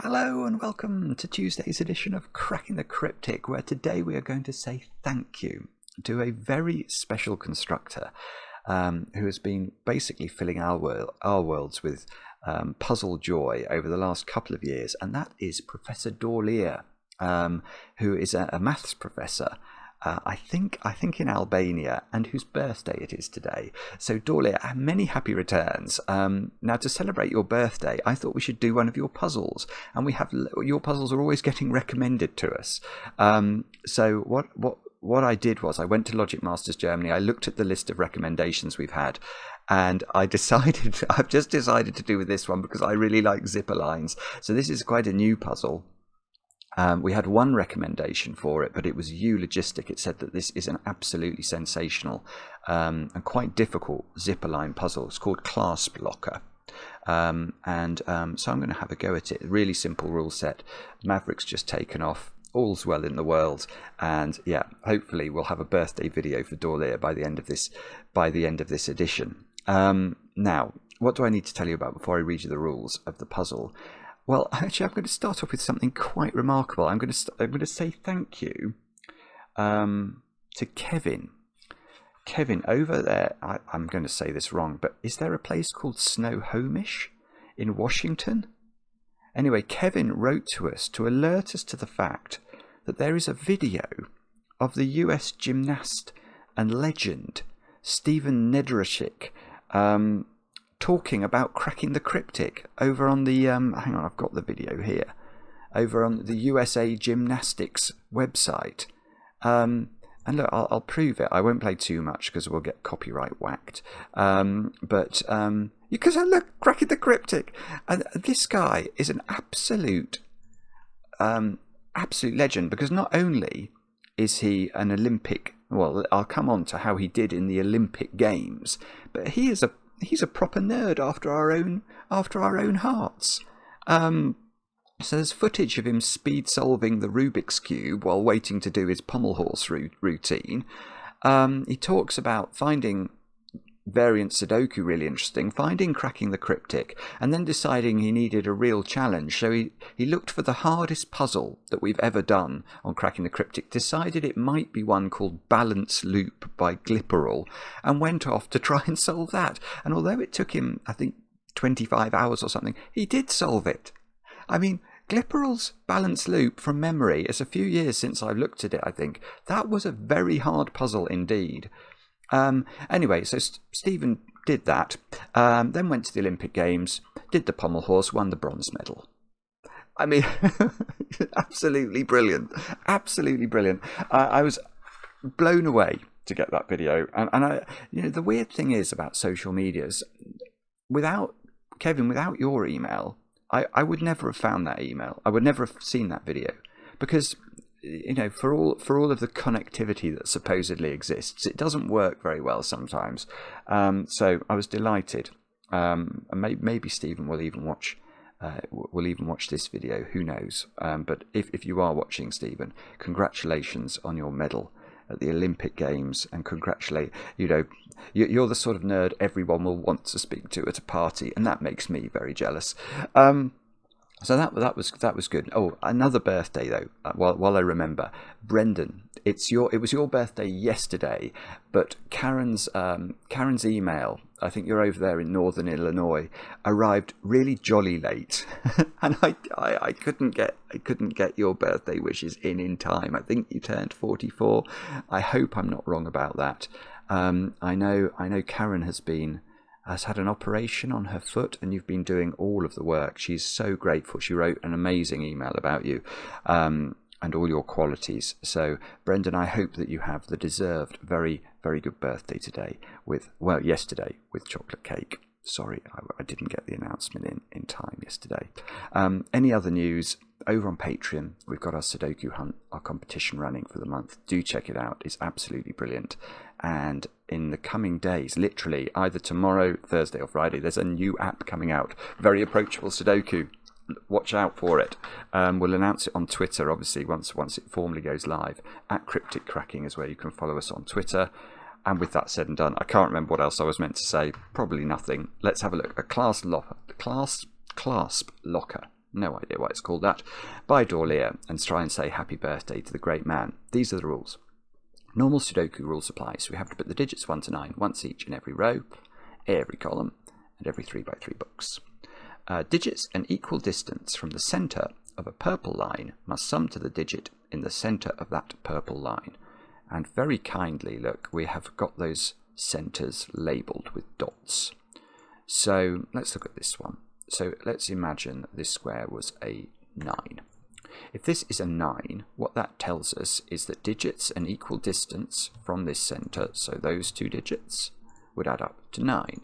Hello and welcome to Tuesday's edition of Cracking the Cryptic, where today we are going to say thank you to a very special constructor who has been basically filling our worlds with puzzle joy over the last couple of years, and that is Professor Dorlir, who is a maths professor. I think in Albania, and whose birthday it is today. So Dorlir, many happy returns. Now, to celebrate your birthday, I thought we should do one of your puzzles, and your puzzles are always getting recommended to us. So what I did was I went to Logic Masters Germany. I looked at the list of recommendations we've had, and I've just decided to do with this one because I really like zipper lines. So this is quite a new puzzle. We had one recommendation for it, but it was eulogistic. It said that this is an absolutely sensational and quite difficult zipper line puzzle. It's called Clasp Locker. So I'm going to have a go at it. Really simple rule set. Maverick's just taken off. All's well in the world. And yeah, hopefully we'll have a birthday video for Dorlir by the end of this edition. Now, what do I need to tell you about before I read you the rules of the puzzle? Well, actually, I'm going to start off with something quite remarkable. I'm going to say thank you to Kevin. Kevin, over there, I'm going to say this wrong, but is there a place called Snohomish in Washington? Anyway, Kevin wrote to us to alert us to the fact that there is a video of the US gymnast and legend Stephen Nedoroscik talking about cracking the cryptic over on the hang on, I've got the video here, over on the USA Gymnastics website, and look, I'll prove it. I won't play too much because we'll get copyright whacked, but because I look, cracking the cryptic, and this guy is an absolute legend, because not only is he an Olympic, well, I'll come on to how he did in the Olympic Games, but he's a proper nerd after our own hearts. So there's footage of him speed solving the Rubik's Cube while waiting to do his pommel horse routine. He talks about finding variant Sudoku really interesting, finding cracking the cryptic, and then deciding he needed a real challenge. So he looked for the hardest puzzle that we've ever done on cracking the cryptic, decided it might be one called Balance Loop by Glipperal, and went off to try and solve that. And although it took him, I think, 25 hours or something, he did solve it. I mean, Glipperal's Balance Loop, from memory, it's a few years since I've looked at it, I think. That was a very hard puzzle indeed. Anyway, so Stephen did that, then went to the Olympic Games, did the pommel horse, won the bronze medal. I mean, absolutely brilliant. Absolutely brilliant. I was blown away to get that video. And I, the weird thing is about social medias, without Kevin, without your email, I would never have found that email. I would never have seen that video, because for all of the connectivity that supposedly exists, it doesn't work very well sometimes. So I was delighted. And maybe Stephen will even watch this video. Who knows? But if you are watching, Stephen, congratulations on your medal at the Olympic Games, and congratulate. You're the sort of nerd everyone will want to speak to at a party, and that makes me very jealous. So that was good. Oh, another birthday though. While I remember, Brendan, it was your birthday yesterday, but Karen's email, I think you're over there in Northern Illinois, arrived really jolly late, and I couldn't get your birthday wishes in time. I think you turned 44. I hope I'm not wrong about that. I know Karen has had an operation on her foot, and you've been doing all of the work. She's so grateful. She wrote an amazing email about you and all your qualities. So, Brendan, I hope that you have the deserved very, very good birthday yesterday with chocolate cake. Sorry, I didn't get the announcement in time yesterday. Any other news? Over on Patreon, we've got our Sudoku Hunt, our competition running for the month. Do check it out. It's absolutely brilliant. And in the coming days, literally either tomorrow, Thursday or Friday, there's a new app coming out. Very approachable Sudoku. Watch out for it. We'll announce it on Twitter, obviously, once it formally goes live. At Cryptic Cracking is where you can follow us on Twitter. And with that said and done, I can't remember what else I was meant to say. Probably nothing. Let's have a look. A Clasp Locker. no idea why it's called that, by Dorlir, and try and say happy birthday to the great man. These are the rules. Normal Sudoku rules apply, so we have to put the digits 1 to 9 once each in every row, every column, and every 3 by 3 books. Digits an equal distance from the centre of a purple line must sum to the digit in the centre of that purple line. And very kindly, look, we have got those centres labelled with dots. So let's look at this one. So let's imagine that this square was a 9. If this is a 9, what that tells us is that digits an equal distance from this centre, so those 2 digits, would add up to 9.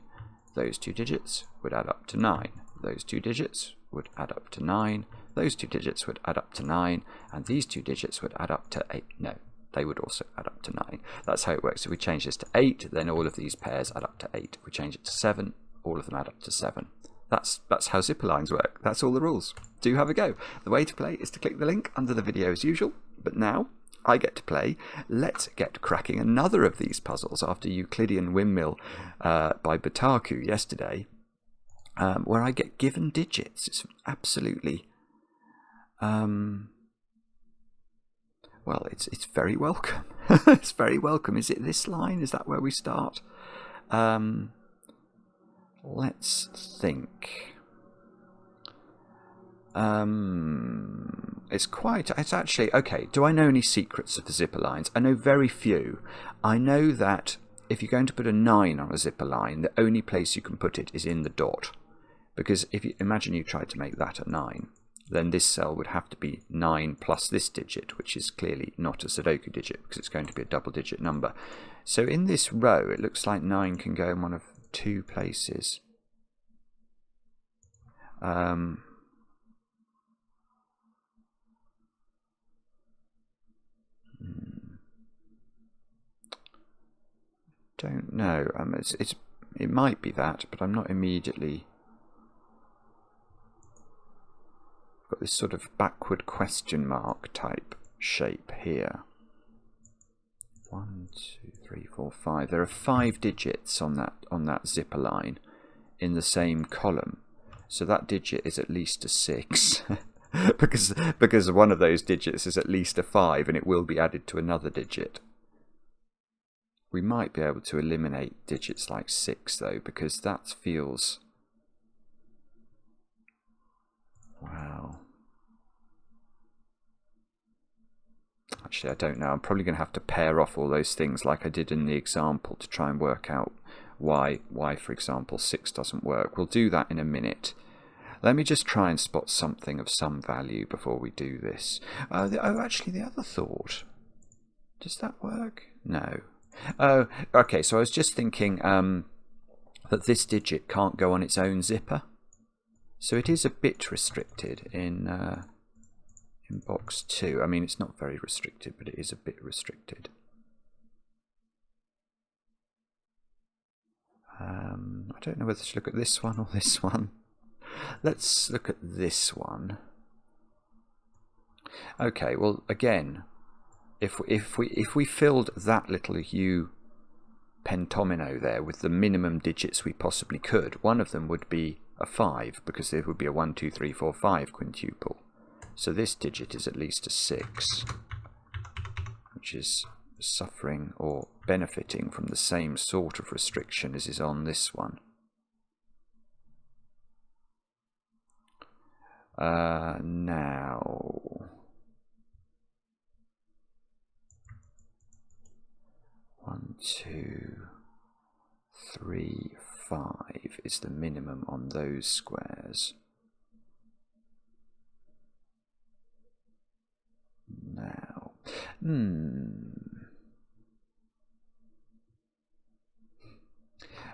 Those 2 digits would add up to 9. Those 2 digits would add up to 9. Those 2 digits would add up to 9. And these 2 digits would add up to 8. No, they would also add up to 9. That's how it works. If we change this to 8, then all of these pairs add up to 8. If we change it to 7, all of them add up to 7. That's how zipper lines work. That's all the rules. Do have a go. The way to play is to click the link under the video as usual. But now I get to play. Let's get cracking another of these puzzles after Euclidean Windmill by Bataku yesterday, where I get given digits. It's absolutely... well, it's very welcome. It's very welcome. Is it this line? Is that where we start? Let's think. It's actually, okay, do I know any secrets of the zipper lines? I know very few. I know that if you're going to put a 9 on a zipper line, the only place you can put it is in the dot. Because if you imagine you tried to make that a 9, then this cell would have to be 9 plus this digit, which is clearly not a Sudoku digit because it's going to be a double-digit number. So in this row, it looks like 9 can go in one of 2 places. Don't know. It might be that, but I'm not immediately. Got this sort of backward question mark type shape here. 1, 2, 3, 4, 5. There are 5 digits on that zipper line in the same column, so that digit is at least a 6 because one of those digits is at least a 5, and it will be added to another digit. We might be able to eliminate digits like 6 though, because that feels... Wow. Actually, I don't know. I'm probably going to have to pair off all those things like I did in the example to try and work out why, for example, 6 doesn't work. We'll do that in a minute. Let me just try and spot something of some value before we do this. Actually, the other thought. Does that work? No. Oh, okay, so I was just thinking that this digit can't go on its own zipper. So it is a bit restricted in box 2. I mean, it's not very restricted, but it is a bit restricted. I don't know whether to look at this one or this one. Let's look at this one. Okay, well, again, if we filled that little U pentomino there with the minimum digits we possibly could, one of them would be a 5, because there would be a 1, 2, 3, 4, 5 quintuple. So this digit is at least a 6, which is suffering or benefiting from the same sort of restriction as is on this one. Now, 1, 2, 3, 5 is the minimum on those squares. Now,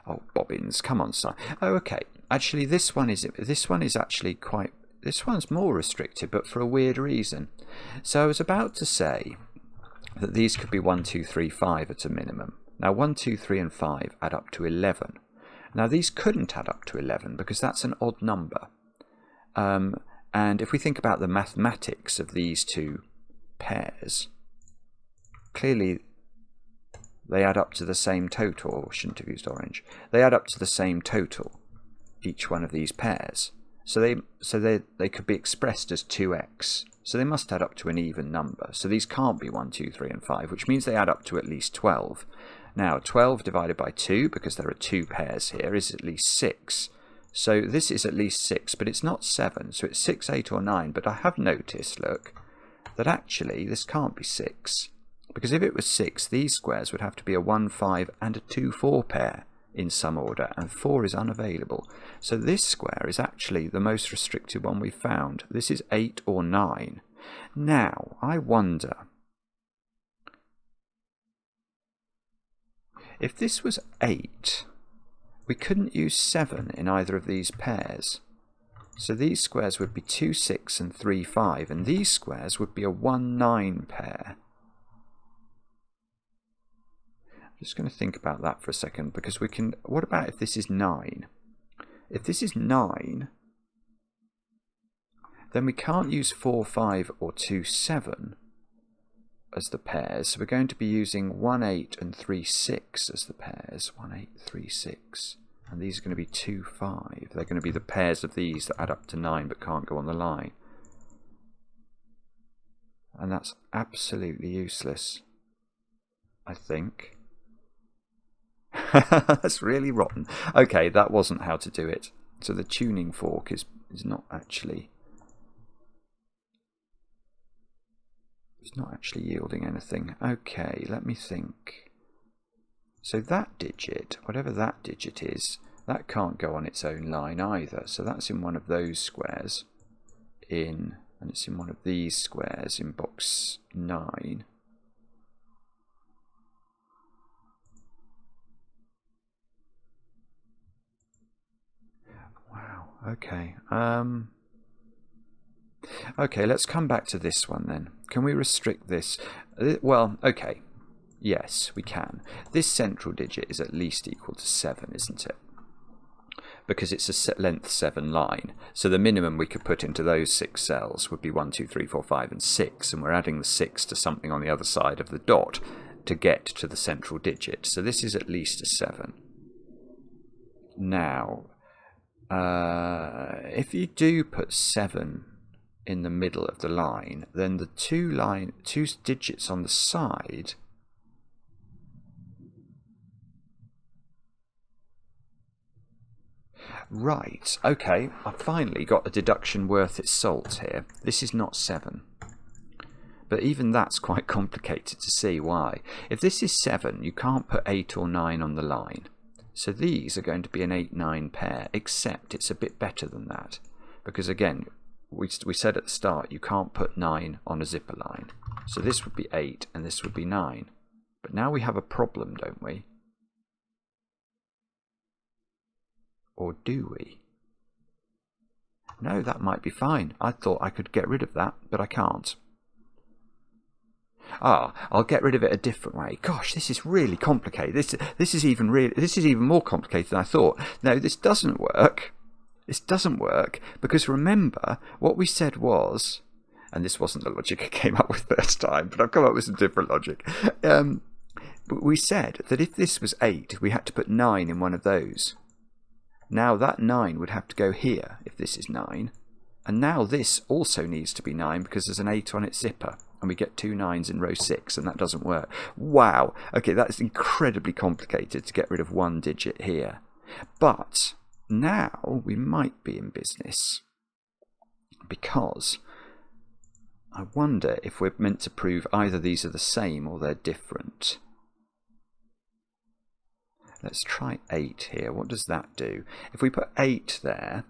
oh, bobbins, come on, son. Oh, okay. Actually, this one is actually quite. This one's more restricted, but for a weird reason. So I was about to say that these could be 1, 2, 3, 5 at a minimum. Now 1, 2, 3 and 5 add up to 11. Now these couldn't add up to 11 because that's an odd number. And if we think about the mathematics of these two pairs, clearly they add up to the same total. Or shouldn't have used orange. They add up to the same total, each one of these pairs. So they could be expressed as 2x. So they must add up to an even number. So these can't be 1, 2, 3, and 5, which means they add up to at least 12. Now, 12 divided by 2, because there are 2 pairs here, is at least 6. So this is at least 6, but it's not 7. So it's 6, 8, or 9. But I have noticed, look, that actually this can't be 6. Because if it was 6, these squares would have to be a 1, 5, and a 2, 4 pair in some order, and 4 is unavailable. So this square is actually the most restricted one we've found. This is 8 or 9. Now, I wonder, if this was 8, we couldn't use 7 in either of these pairs. So these squares would be 2, 6 and 3, 5, and these squares would be a 1, 9 pair. Just going to think about that for a second, because we can... What about if this is 9? If this is 9, then we can't use 4, 5 or 2, 7 as the pairs. So we're going to be using 1, 8 and 3, 6 as the pairs. 1, 8, 3, 6. And these are going to be 2, 5. They're going to be the pairs of these that add up to 9 but can't go on the line. And that's absolutely useless, I think. That's really rotten. Okay, that wasn't how to do it. So the tuning fork is not actually... It's not actually yielding anything. Okay, let me think. So that digit, whatever that digit is, that can't go on its own line either. So that's in one of those squares. And it's in one of these squares in box 9. Okay. Okay, let's come back to this one then. Can we restrict this? Well, okay. Yes, we can. This central digit is at least equal to 7, isn't it? Because it's a length 7 line. So the minimum we could put into those 6 cells would be 1, 2, 3, 4, 5, and 6. And we're adding the 6 to something on the other side of the dot to get to the central digit. So this is at least a 7. Now... if you do put 7 in the middle of the line, then the two digits on the side right, okay, I finally got a deduction worth its salt here. This is not 7. But even that's quite complicated to see why. If this is 7, you can't put 8 or 9 on the line. So these are going to be an 8-9 pair, except it's a bit better than that. Because again, we said at the start, you can't put 9 on a zipper line. So this would be 8 and this would be 9. But now we have a problem, don't we? Or do we? No, that might be fine. I thought I could get rid of that, but I can't. I'll get rid of it a different way. Gosh, this is really complicated. This is even more complicated than I thought. No, this doesn't work. This doesn't work because remember what we said was, and this wasn't the logic I came up with first time, but I've come up with some different logic. But we said that if this was 8, we had to put 9 in one of those. Now that 9 would have to go here if this is 9. And now this also needs to be 9 because there's an 8 on its zipper. And we get 2 9s in row 6, and that doesn't work. Wow. Okay, that's incredibly complicated to get rid of one digit here. But now we might be in business. Because I wonder if we're meant to prove either these are the same or they're different. Let's try 8 here. What does that do? If we put 8 there...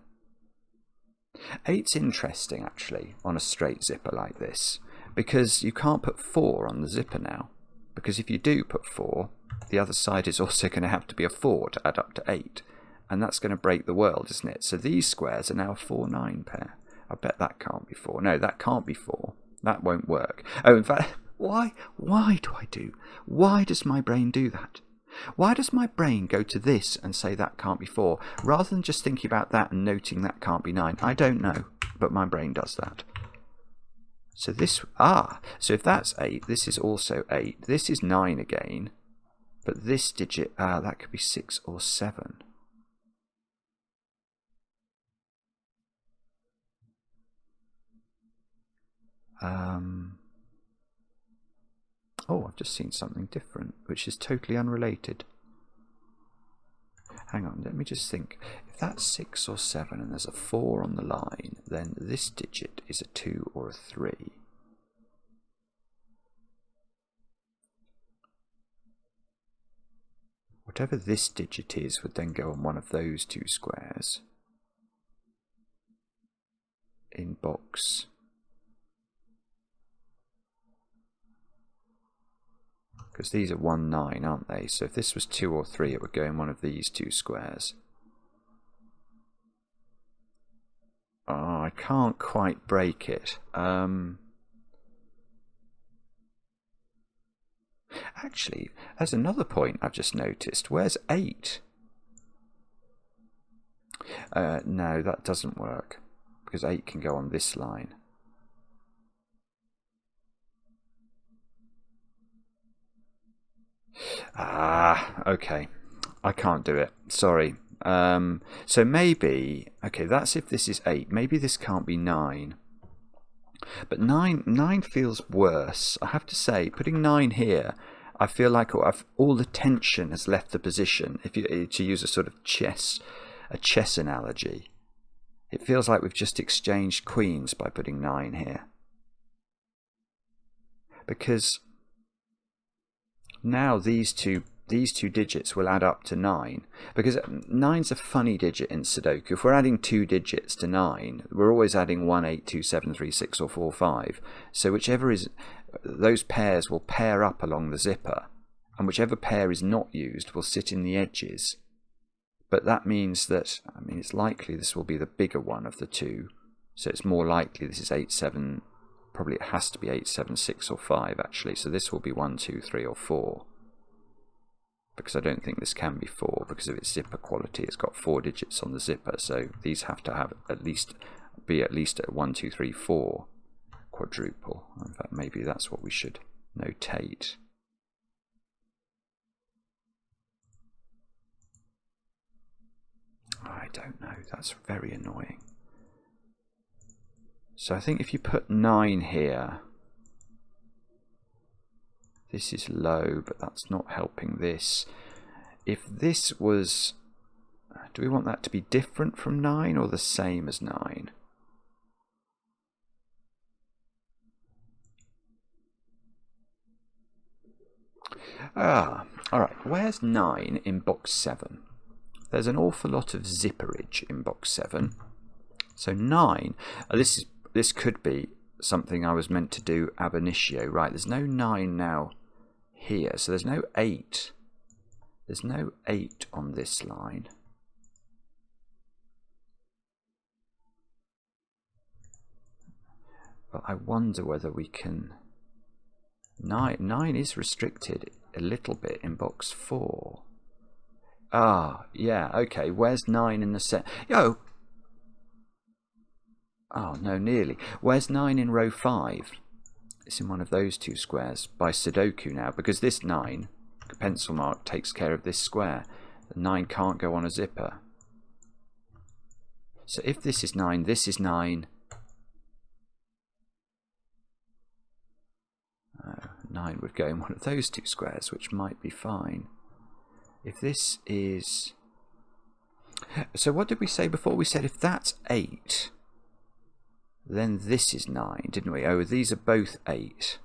8's interesting, actually, on a straight zipper like this. Because you can't put 4 on the zipper now. Because if you do put 4, the other side is also going to have to be a 4 to add up to 8. And that's going to break the world, isn't it? So these squares are now a 4-9 pair. I bet that can't be 4. No, that can't be 4. That won't work. Oh, in fact, why does my brain do that? Why does my brain go to this and say that can't be 4, rather than just thinking about that and noting that can't be 9? I don't know, but my brain does that. So this, so if that's 8, this is also 8. This is 9 again, but this digit, that could be 6 or 7. Oh, I've just seen something different, which is totally unrelated. Hang on, let me just think. If that's 6 or 7 and there's a 4 on the line, then this digit is a 2 or a 3. Whatever this digit is would then go on one of those 2 squares in box. Because these are 1, 9, aren't they? So if this was 2 or 3, it would go in one of these 2 squares. Oh, I can't quite break it. Actually, there's another point I've just noticed. Where's 8? No, that doesn't work. Because 8 can go on this line. Okay. I can't do it. Sorry. So maybe, okay, that's if this is 8. Maybe this can't be 9. But 9 feels worse. I have to say, putting 9 here, I feel like all the tension has left the position. If you to use a sort of chess analogy, it feels like we've just exchanged queens by putting 9 here. Because now these two digits will add up to 9, because 9's a funny digit in Sudoku. If we're adding 2 digits to 9, we're always adding 1, 8, 2, 7, 3, 6 or 4, 5. So whichever is, those pairs will pair up along the zipper, and whichever pair is not used will sit in the edges. But that means that, I mean, it's likely this will be the bigger one of the 2, so it's more likely this is 8, 7, probably it has to be 8, 7, 6 or 5 actually, so this will be 1, 2, 3 or 4. Because I don't think this can be 4 because of its zipper quality. It's got 4 digits on the zipper, so these have to have be at least a 1, 2, 3, 4 quadruple. In fact, maybe that's what we should notate. I don't know. That's very annoying. So I think if you put 9 here, this is low, but that's not helping this. If this was, do we want that to be different from 9 or the same as 9? Alright, where's 9 in box 7? There's an awful lot of zipperage in box 7. So 9, this could be something I was meant to do ab initio. Right, there's no 9 now here, so there's no 8. There's no 8 on this line. But I wonder whether we can... 9 is restricted a little bit in box 4. Yeah, okay, where's 9 in the set? Oh, no, nearly. Where's 9 in row 5? It's in one of those 2 squares by Sudoku now, because this 9, pencil mark, takes care of this square. The 9 can't go on a zipper. So if this is 9, this is 9. 9 would go in one of those 2 squares, which might be fine. If this is... So what did we say before? We said if that's 8... then this is 9, didn't we? Oh, these are both 8.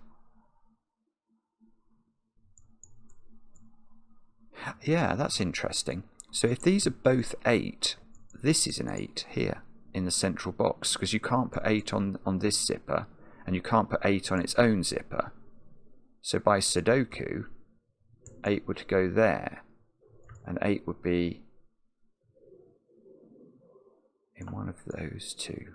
Yeah, that's interesting. So if these are both 8, this is an 8 here in the central box, because you can't put 8 on this zipper, and you can't put 8 on its own zipper. So by Sudoku, 8 would go there, and 8 would be in one of those 2.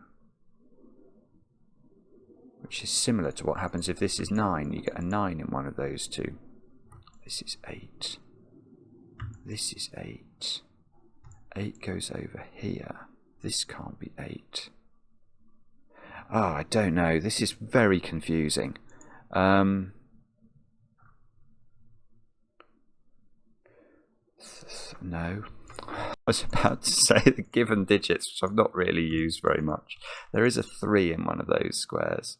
Which is similar to what happens if this is 9. You get a 9 in one of those 2. This is 8. This is 8. 8 goes over here. This can't be 8. I don't know. This is very confusing. No. I was about to say the given digits, which I've not really used very much. There is a 3 in one of those squares.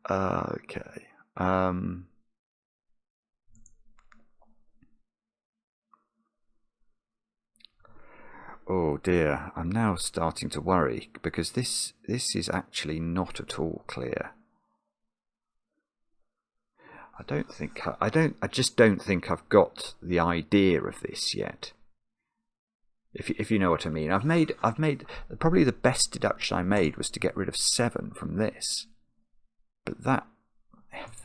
Okay. Oh dear, I'm now starting to worry because this is actually not at all clear. I just don't think I've got the idea of this yet. If you know what I mean. I've made probably the best deduction I made was to get rid of 7 from this. But that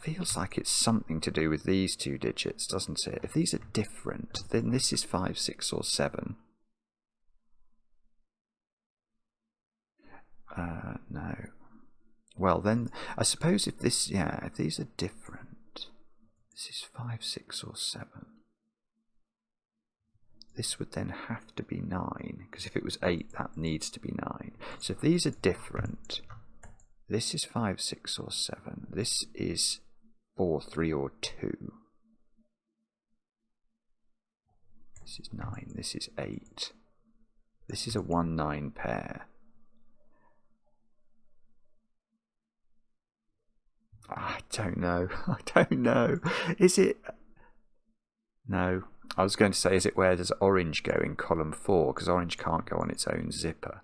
feels like it's something to do with these 2 digits, doesn't it? If these are different, then this is 5, 6 or 7. No. Well, then, I suppose if these are different, this is 5, 6 or 7. This would then have to be 9, because if it was 8, that needs to be 9. So if these are different, this is 5, 6 or 7. This is 4, 3 or 2. This is 9, this is 8. This is a 1, 9 pair. I don't know. I don't know. Is it? No. I was going to say, is it where does orange go in column 4? Because orange can't go on its own zipper.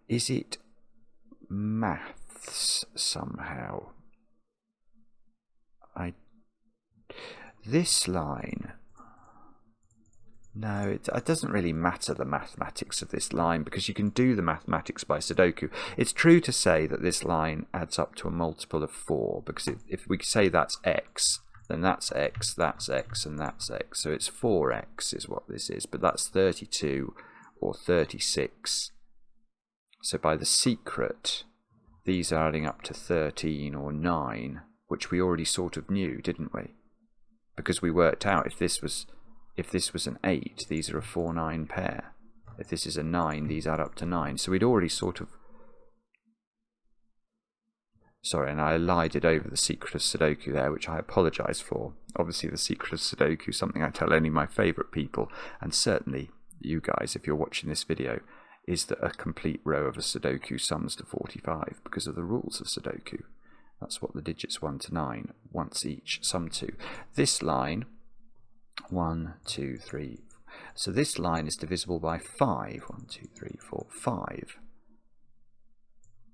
Is it maths somehow? This line... No, it doesn't really matter the mathematics of this line because you can do the mathematics by Sudoku. It's true to say that this line adds up to a multiple of 4 because if we say that's x, then that's x, and that's x. So it's 4x is what this is, but that's 32 or 36. So by the secret, these are adding up to 13 or 9, which we already sort of knew, didn't we? Because we worked out if this was an 8, these are a 4, 9 pair. If this is a 9, these add up to 9. So we'd already sort of... Sorry, and I lied over the secret of Sudoku there, which I apologise for. Obviously, the secret of Sudoku is something I tell only my favourite people, and certainly you guys, if you're watching this video, is that a complete row of a Sudoku sums to 45 because of the rules of Sudoku. That's what the digits 1 to 9, once each, sum to. This line... 1, 2, 3. So this line is divisible by 5. 1, 2, 3, 4, 5.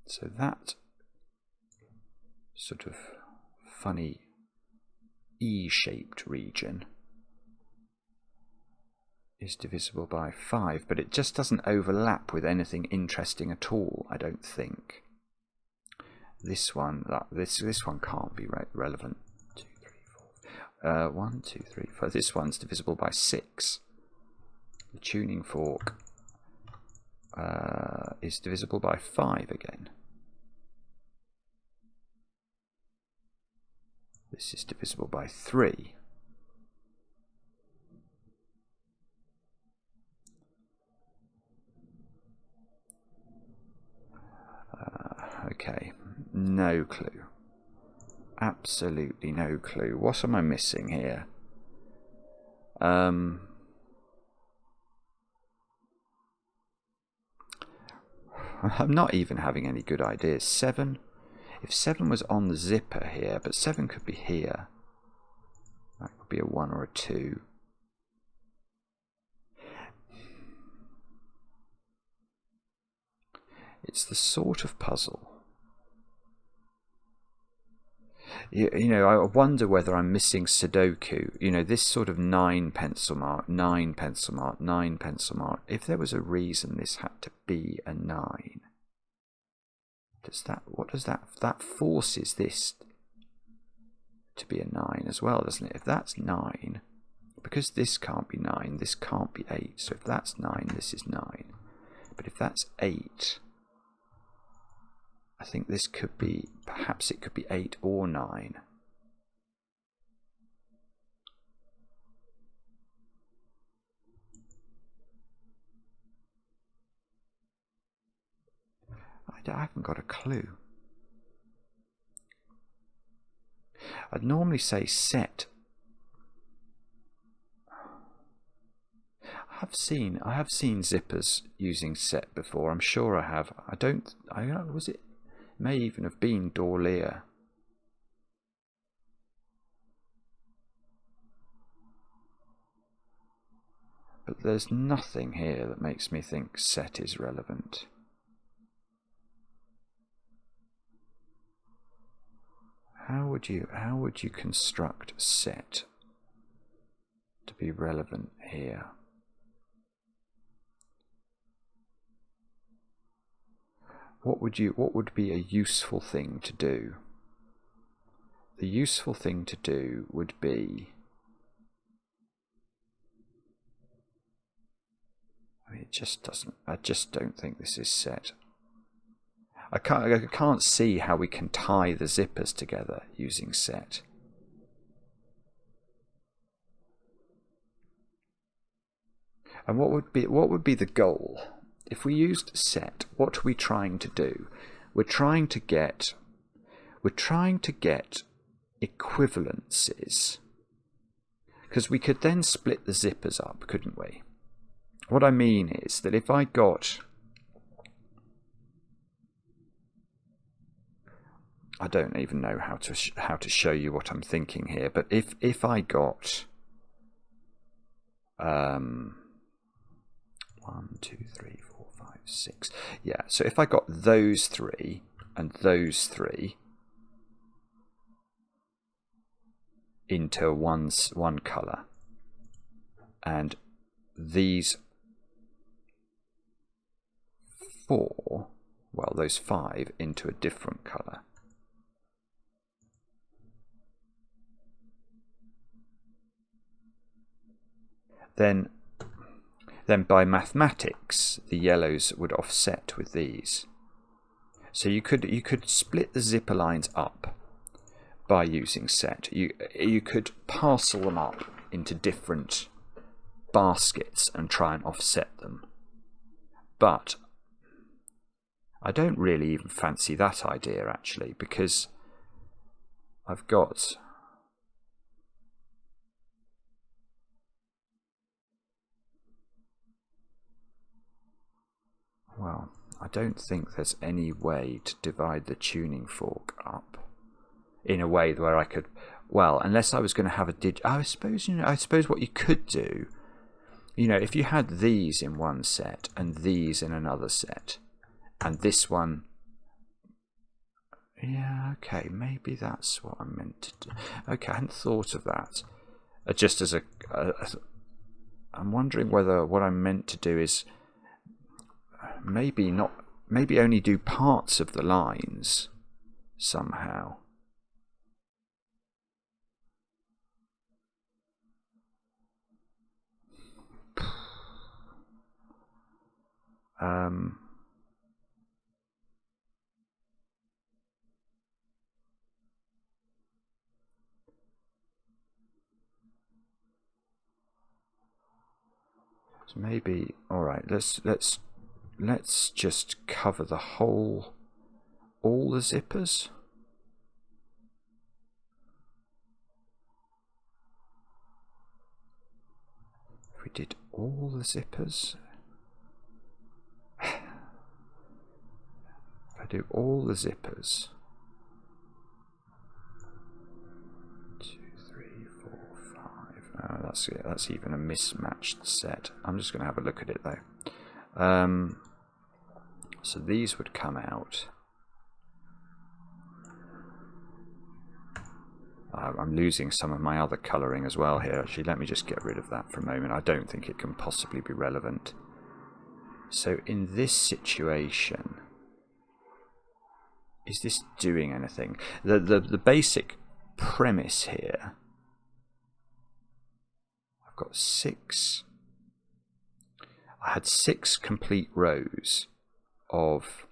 So that sort of funny E-shaped region is divisible by 5, but it just doesn't overlap with anything interesting at all, I don't think. This one, this one can't be relevant. 1, 2, 3, 4. This one's divisible by 6. The tuning fork is divisible by 5 again. This is divisible by 3. Okay, no clue. Absolutely no clue. What am I missing here? I'm not even having any good ideas. 7. If 7 was on the zipper here, but 7 could be here. That could be a 1 or a 2. It's the sort of puzzle. You know, I wonder whether I'm missing Sudoku. You know, this sort of 9 pencil mark, 9 pencil mark, 9 pencil mark. If there was a reason this had to be a 9, what does that forces this to be a 9 as well, doesn't it? If that's 9, because this can't be 9, this can't be 8. So if that's 9, this is 9. But if that's 8, I think this could be, perhaps it could be 8 or 9. I haven't got a clue. I'd normally say set. I have seen zippers using set before. I'm sure I have. I don't know, was it? May even have been Dorlir. But there's nothing here that makes me think set is relevant. How would you construct set to be relevant here? What would be a useful thing to do? The useful thing to do would be, I mean, it just doesn't. I just don't think this is set. I can't see how we can tie the zippers together using set. And what would be the goal? If we used set, what are we trying to do? We're trying to get equivalences. Because we could then split the zippers up, couldn't we? What I mean is that if I got, I don't even know how to show you what I'm thinking here, but if I got 1, 2, 3, 4, 5, 6, yeah, so if I got those three and those three into one colour, and these 4, well, those 5 into a different colour, then by mathematics the yellows would offset with these. So you could split the zipper lines up by using set. You could parcel them up into different baskets and try and offset them. But I don't really even fancy that idea, actually, because I've got, well, I don't think there's any way to divide the tuning fork up in a way where I could, well, unless I was going to have a I suppose what you could do, if you had these in one set and these in another set, and this one, yeah, okay, maybe that's what I meant to do. Okay, I hadn't thought of that. Just as I'm wondering whether what I meant to do is maybe only do parts of the lines somehow. So maybe, all right, let's just cover the all the zippers. If we did all the zippers, if I do all the zippers, 2, 3, 4, 5. That's even a mismatched set. I'm just going to have a look at it though. So these would come out. I'm losing some of my other colouring as well here. Actually, let me just get rid of that for a moment. I don't think it can possibly be relevant. So in this situation, is this doing anything? The basic premise here, I've got 6. I had 6 complete rows of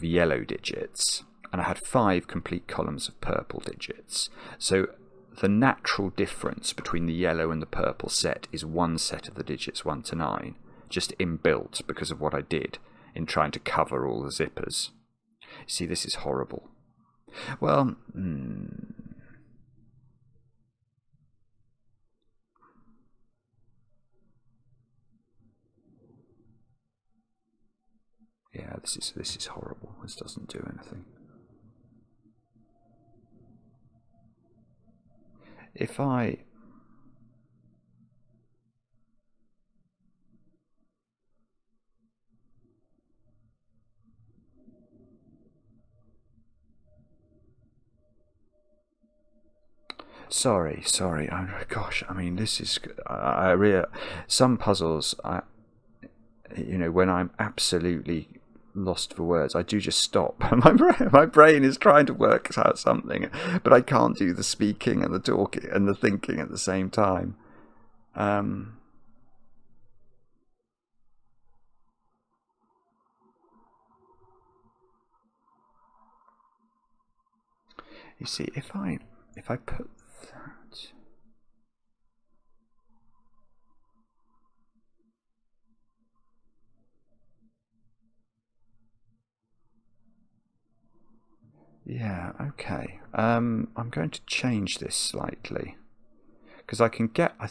yellow digits, and I had 5 complete columns of purple digits. So the natural difference between the yellow and the purple set is one set of the digits 1 to 9, just inbuilt because of what I did. in trying to cover all the zippers. See, this is horrible. Well, yeah, this is horrible. This doesn't do anything. If I Sorry. Oh gosh, I mean, this is. Some puzzles, when I'm absolutely lost for words, I do just stop. My brain is trying to work out something, but I can't do the speaking and the talking and the thinking at the same time. You see, if I put that. Yeah, okay. I'm going to change this slightly because I think I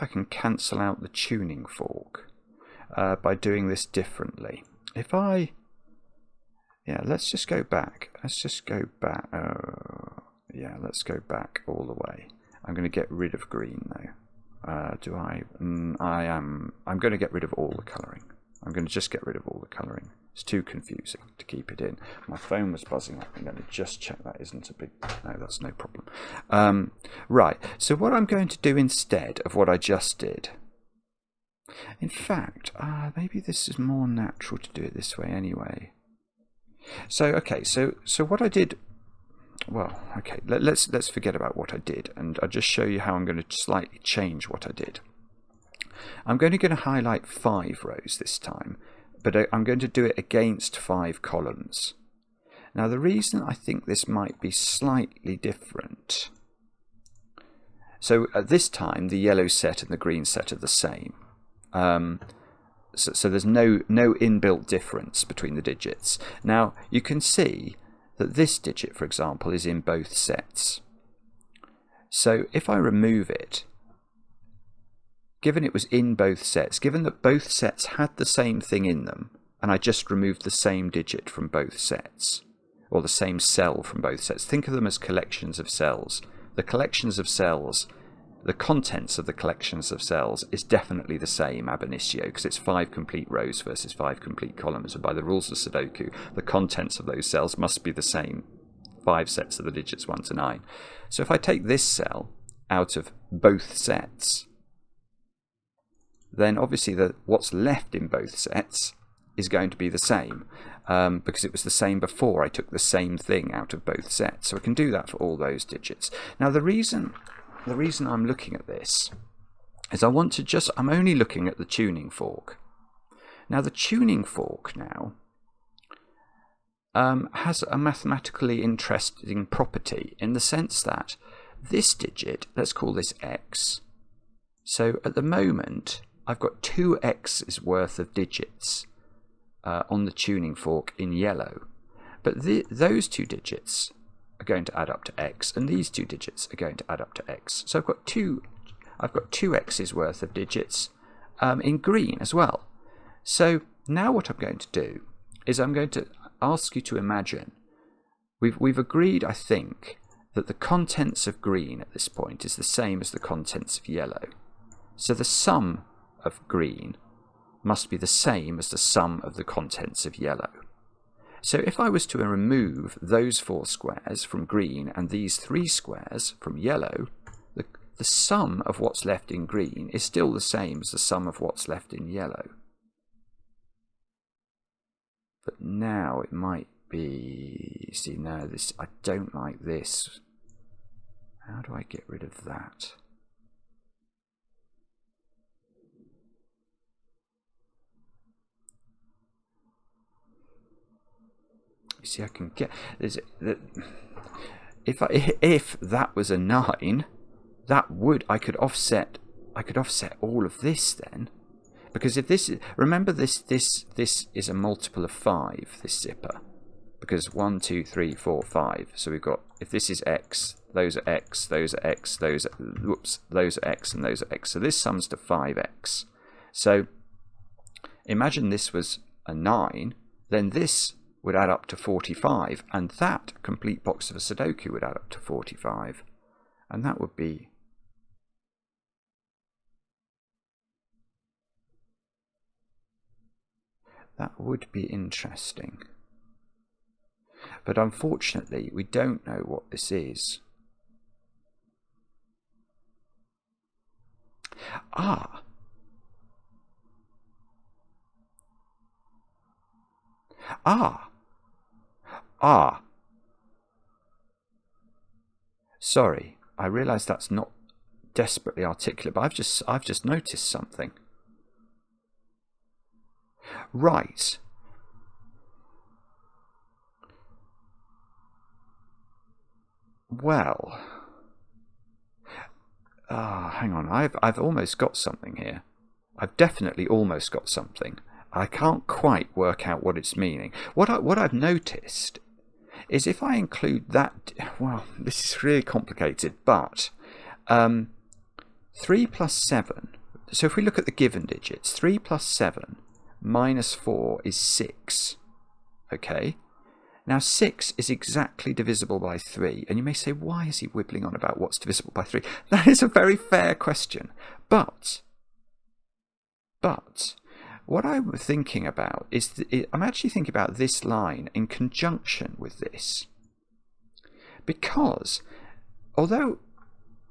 can cancel out the tuning fork by doing this differently. Let's just go back. Let's go back all the way. I'm going to get rid of green though. I'm going to get rid of all the colouring. I'm going to just get rid of all the colouring. It's too confusing to keep it in. My phone was buzzing up. I'm going to just check that isn't a big... No, that's no problem. Right, so what I'm going to do instead of what I just did... In fact, maybe this is more natural to do it this way anyway. So, okay, so what I did... Well, okay, let's forget about what I did, and I'll just show you how I'm going to slightly change what I did. I'm going to highlight 5 rows this time, but I'm going to do it against 5 columns. Now, the reason I think this might be slightly different... So, at this time, the yellow set and the green set are the same. So there's no inbuilt difference between the digits. Now, you can see that this digit, for example, is in both sets. So if I remove it, given it was in both sets, given that both sets had the same thing in them, and I just removed the same digit from both sets, or the same cell from both sets, think of them as collections of cells. The collections of cells, the contents of the collections of cells is definitely the same ab initio, because it's 5 complete rows versus 5 complete columns, and by the rules of Sudoku, the contents of those cells must be the same, 5 sets of the digits 1 to 9. So if I take this cell out of both sets, then obviously what's left in both sets is going to be the same, because it was the same before I took the same thing out of both sets. So I can do that for all those digits. Now the reason I'm looking at this is I'm only looking at the tuning fork. Now the tuning fork now has a mathematically interesting property in the sense that this digit, let's call this x. So at the moment I've got 2x's worth of digits on the tuning fork in yellow, but those 2 digits are going to add up to x, and these 2 digits are going to add up to x. So I've got 2x's worth of digits in green as well. So now what I'm going to do is I'm going to ask you to imagine, we've agreed, I think, that the contents of green at this point is the same as the contents of yellow. So the sum of green must be the same as the sum of the contents of yellow. So if I was to remove those 4 squares from green and these 3 squares from yellow, the sum of what's left in green is still the same as the sum of what's left in yellow. But now it might be... See, no, I don't like this. How do I get rid of that? You see, I can get... If that was a 9, I could offset all of this then. Because if this, remember this is a multiple of 5, this zipper. Because 1, 2, 3, 4, 5. So we've got, if this is x, those are x, those are x, those are x, and those are x. So this sums to 5x. So imagine this was a 9, then this would add up to 45, and that complete box of a Sudoku would add up to 45. And that would be interesting. But unfortunately, we don't know what this is. Ah. Sorry, I realise that's not desperately articulate, but I've just noticed something. Right. Well, hang on. I've almost got something here. I've definitely almost got something. I can't quite work out what it's meaning. What I've noticed is if I include that, well, this is really complicated, but 3 plus 7. So if we look at the given digits, 3 plus 7 minus 4 is 6. Okay. Now 6 is exactly divisible by 3, and you may say, why is he wibbling on about what's divisible by 3? That is a very fair question, but what I'm thinking about is, I'm actually thinking about this line in conjunction with this, because although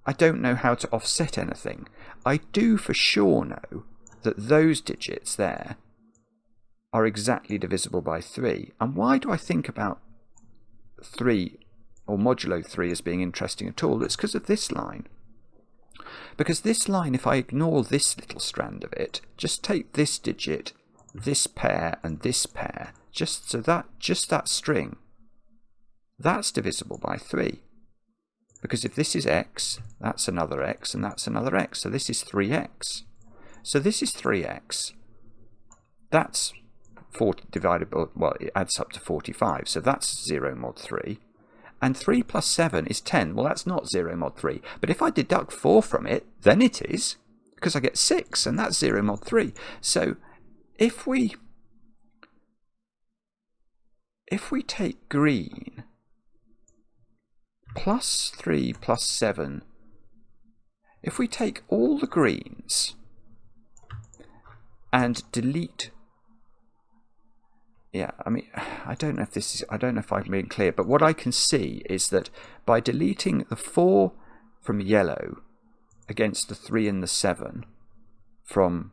I don't know how to offset anything, I do for sure know that those digits there are exactly divisible by 3. And why do I think about 3 or modulo 3 as being interesting at all? It's because of this line. Because this line, if I ignore this little strand of it, just take this digit, this pair, and this pair, just that string, that's divisible by 3. Because if this is x, that's another x, and that's another x. So this is 3x. So this is 3x. That's 40 divided by, well, it adds up to 45, so that's 0 mod 3. And 3 plus 7 is 10. Well, that's not 0 mod 3. But if I deduct 4 from it, then it is, because I get 6, and that's 0 mod 3. So if we take green plus 3 plus 7, if we take all the greens and delete, yeah, I mean, I don't know if I've been clear, but what I can see is that by deleting the 4 from yellow against the 3 and the 7 from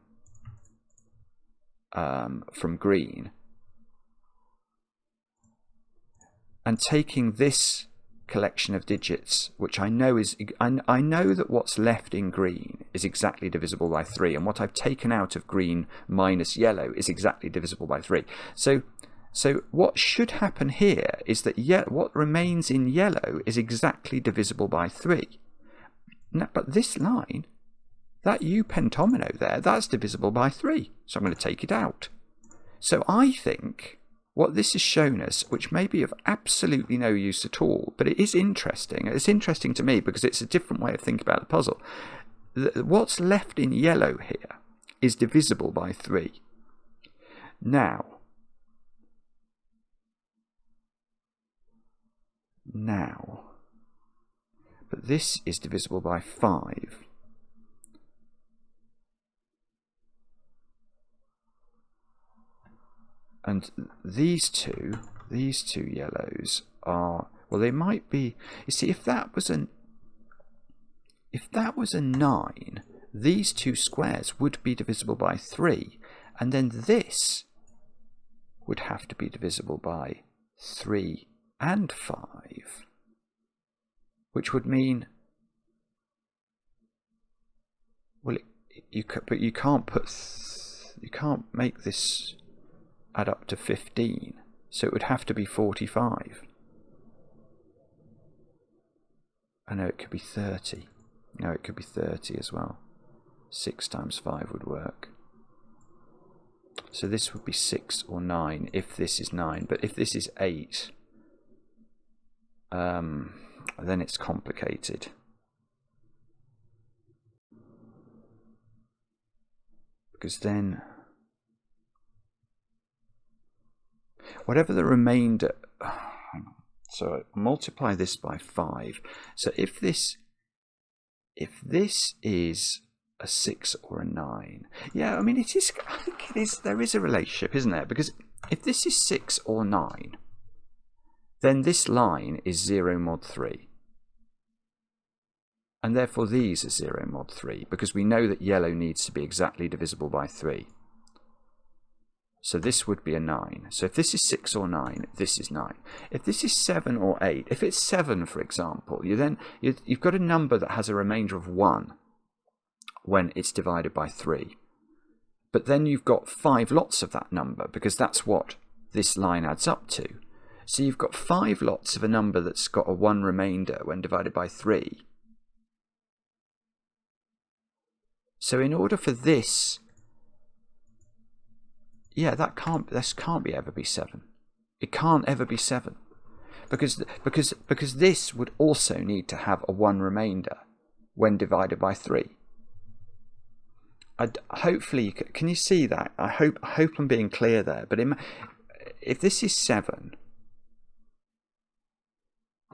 green, and taking this collection of digits, which I know is, I know that what's left in green is exactly divisible by 3, and what I've taken out of green minus yellow is exactly divisible by 3. So what should happen here is that what remains in yellow is exactly divisible by 3. Now, but this line, that U pentomino there, that's divisible by 3, so I'm going to take it out. So I think what this has shown us, which may be of absolutely no use at all, but it is interesting. It's interesting to me because it's a different way of thinking about the puzzle. What's left in yellow here is divisible by 3. Now, but this is divisible by 5. And these two yellows are, well, they might be, you see, if that was a 9, these two squares would be divisible by 3, and then this would have to be divisible by 3 and 5, which would mean, well, but you can't make this add up to 15, so it would have to be 45. I know it could be 30. No, it could be 30 as well. 6 times 5 would work. So this would be 6 or 9 if this is 9. But if this is 8, then it's complicated. Because then, whatever the remainder, so multiply this by 5. So if this is a 6 or a 9, yeah, I mean I think it is. There is a relationship, isn't there? Because if this is 6 or 9, then this line is 0 mod 3. And therefore these are 0 mod 3, because we know that yellow needs to be exactly divisible by 3. So this would be a 9. So if this is 6 or 9, this is 9. If this is 7 or 8, if it's 7, for example, you've got a number that has a remainder of 1 when it's divided by 3. But then you've got 5 lots of that number, because that's what this line adds up to. So you've got 5 lots of a number that's got a 1 remainder when divided by 3. So in order for this, yeah, this can't ever be 7. It can't ever be 7, because this would also need to have a 1 remainder when divided by 3. Hopefully, can you see that? I hope I'm being clear there. But if this is 7.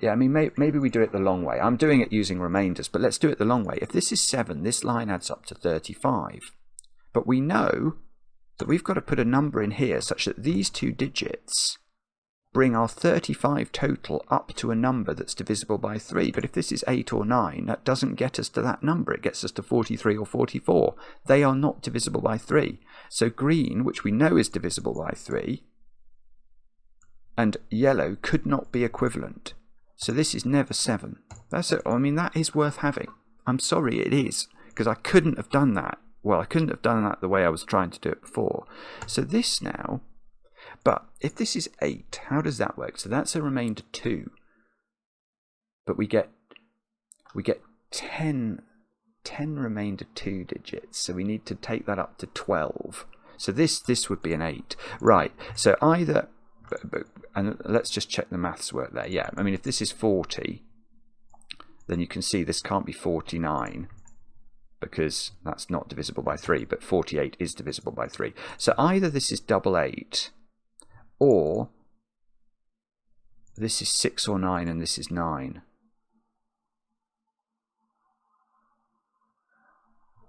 Yeah, I mean, maybe we do it the long way. I'm doing it using remainders, but let's do it the long way. If this is 7, this line adds up to 35. But we know that we've got to put a number in here such that these 2 digits bring our 35 total up to a number that's divisible by 3. But if this is 8 or 9, that doesn't get us to that number. It gets us to 43 or 44. They are not divisible by 3. So green, which we know is divisible by 3, and yellow could not be equivalent. So this is never 7. I mean, that is worth having. I'm sorry, it is, because I couldn't have done that. Well, I couldn't have done that the way I was trying to do it before. So this now, but if this is 8, how does that work? So that's a remainder 2. But we get 10 remainder 2 digits. So we need to take that up to 12. So this would be an 8. Right, so either... and let's just check the maths work there. Yeah, I mean, if this is 40, then you can see this can't be 49, because that's not divisible by 3, but 48 is divisible by 3. So either this is double 8, or this is 6 or 9 and this is 9.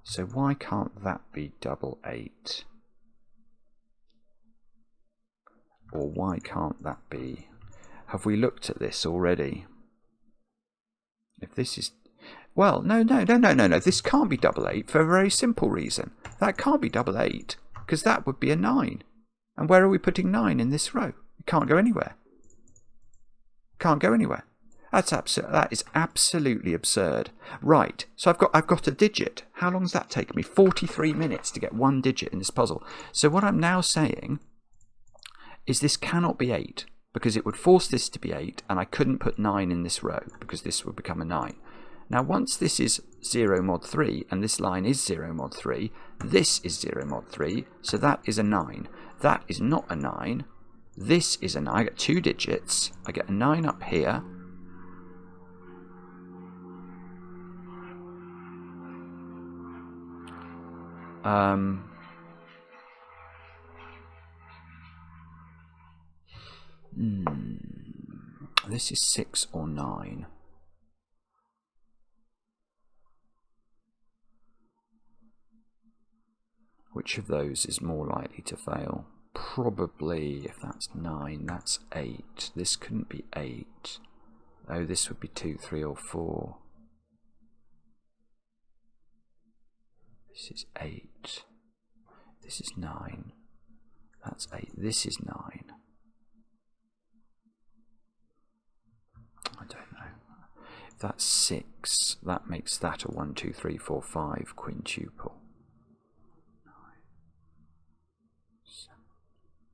So why can't that be double 8? Or why can't that be? Have we looked at this already? If this is... Well, no. This can't be double 8 for a very simple reason. That can't be double 8, because that would be a 9. And where are we putting 9 in this row? It can't go anywhere. Can't go anywhere. That is absolutely absurd. Right, so I've got a digit. How long does that take me? 43 minutes to get one digit in this puzzle. So what I'm now saying is this cannot be 8, because it would force this to be 8, and I couldn't put 9 in this row, because this would become a 9. Now once this is 0 mod 3, and this line is 0 mod 3, this is 0 mod 3, so that is a 9. That is not a 9. This is a 9. I get 2 digits. I get a 9 up here. This is 6 or 9. Which of those is more likely to fail? Probably, if that's 9, that's 8. This couldn't be 8. Oh, this would be 2, 3, or 4. This is 8. This is 9. That's 8. This is 9. I don't know. If that's 6, that makes that a 1, 2, 3, 4, 5 quintuple. 9, 7.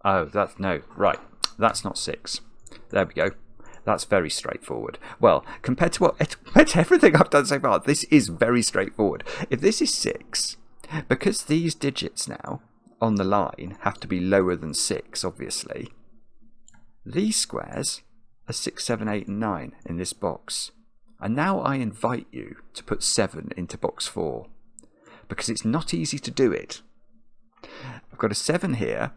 Oh, that's no, right. That's not 6. There we go. That's very straightforward. Well, compared to everything I've done so far, this is very straightforward. If this is 6, because these digits now on the line have to be lower than 6, obviously. These squares are 6, 7, 8 and 9 in this box. And now I invite you to put 7 into box 4, because it's not easy to do it. I've got a 7 here,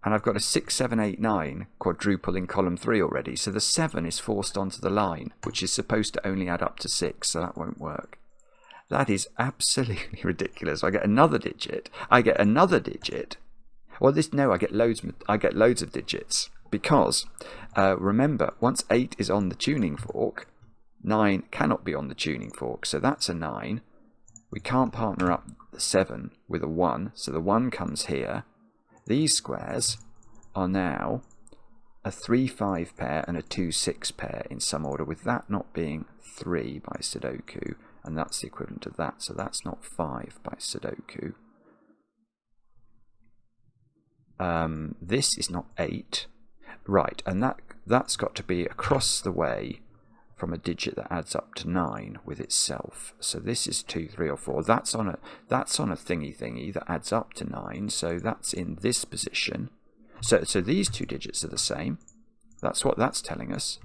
and I've got a 6, 7, 8, 9 quadruple in column 3 already, so the 7 is forced onto the line, which is supposed to only add up to 6, so that won't work. That is absolutely ridiculous. I get another digit. I get another digit. Well, I get loads of digits, because remember, once 8 is on the tuning fork, 9 cannot be on the tuning fork, so that's a 9. We can't partner up the 7 with a 1, so the 1 comes here. These squares are now a 3-5 pair and a 2-6 pair in some order, with that not being 3 by Sudoku, and that's the equivalent of that, so that's not 5 by Sudoku. This is not 8. Right, and that's got to be across the way from a digit that adds up to 9 with itself. So this is 2, 3 or 4. That's on a thingy that adds up to 9, so that's in this position. So these two digits are the same. That's what that's telling us.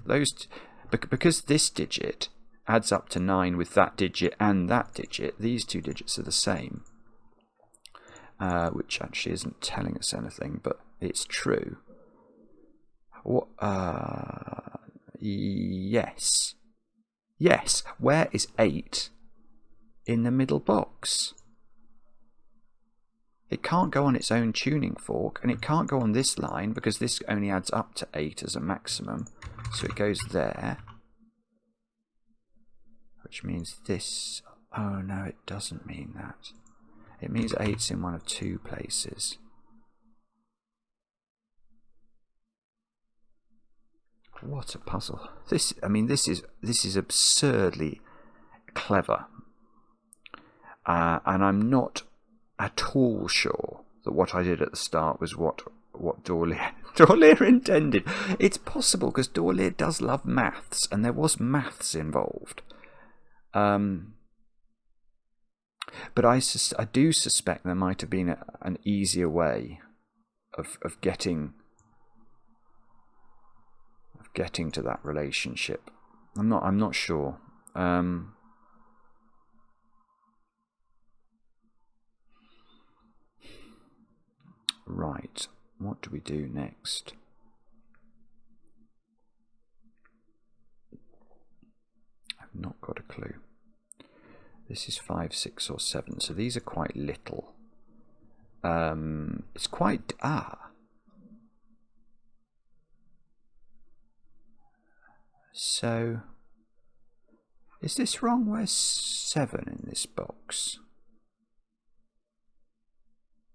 Because this digit adds up to 9 with that digit and that digit, these two digits are the same. Which actually isn't telling us anything, but it's true. Yes. Yes. Where is 8 in the middle box? It can't go on its own tuning fork, and it can't go on this line because this only adds up to 8 as a maximum. So it goes there. Which means this... Oh no, it doesn't mean that. It means 8's in one of 2 places. What a puzzle. This is absurdly clever. And I'm not at all sure that what I did at the start was what Dorlir intended. It's possible, because Dorlir does love maths, and there was maths involved. But I do suspect there might have been an easier way of getting to that relationship. I'm not sure. Right, what do we do next? I've not got a clue. This is 5, 6 or 7, so these are quite little. It's quite... So, is this wrong? Where's 7 in this box?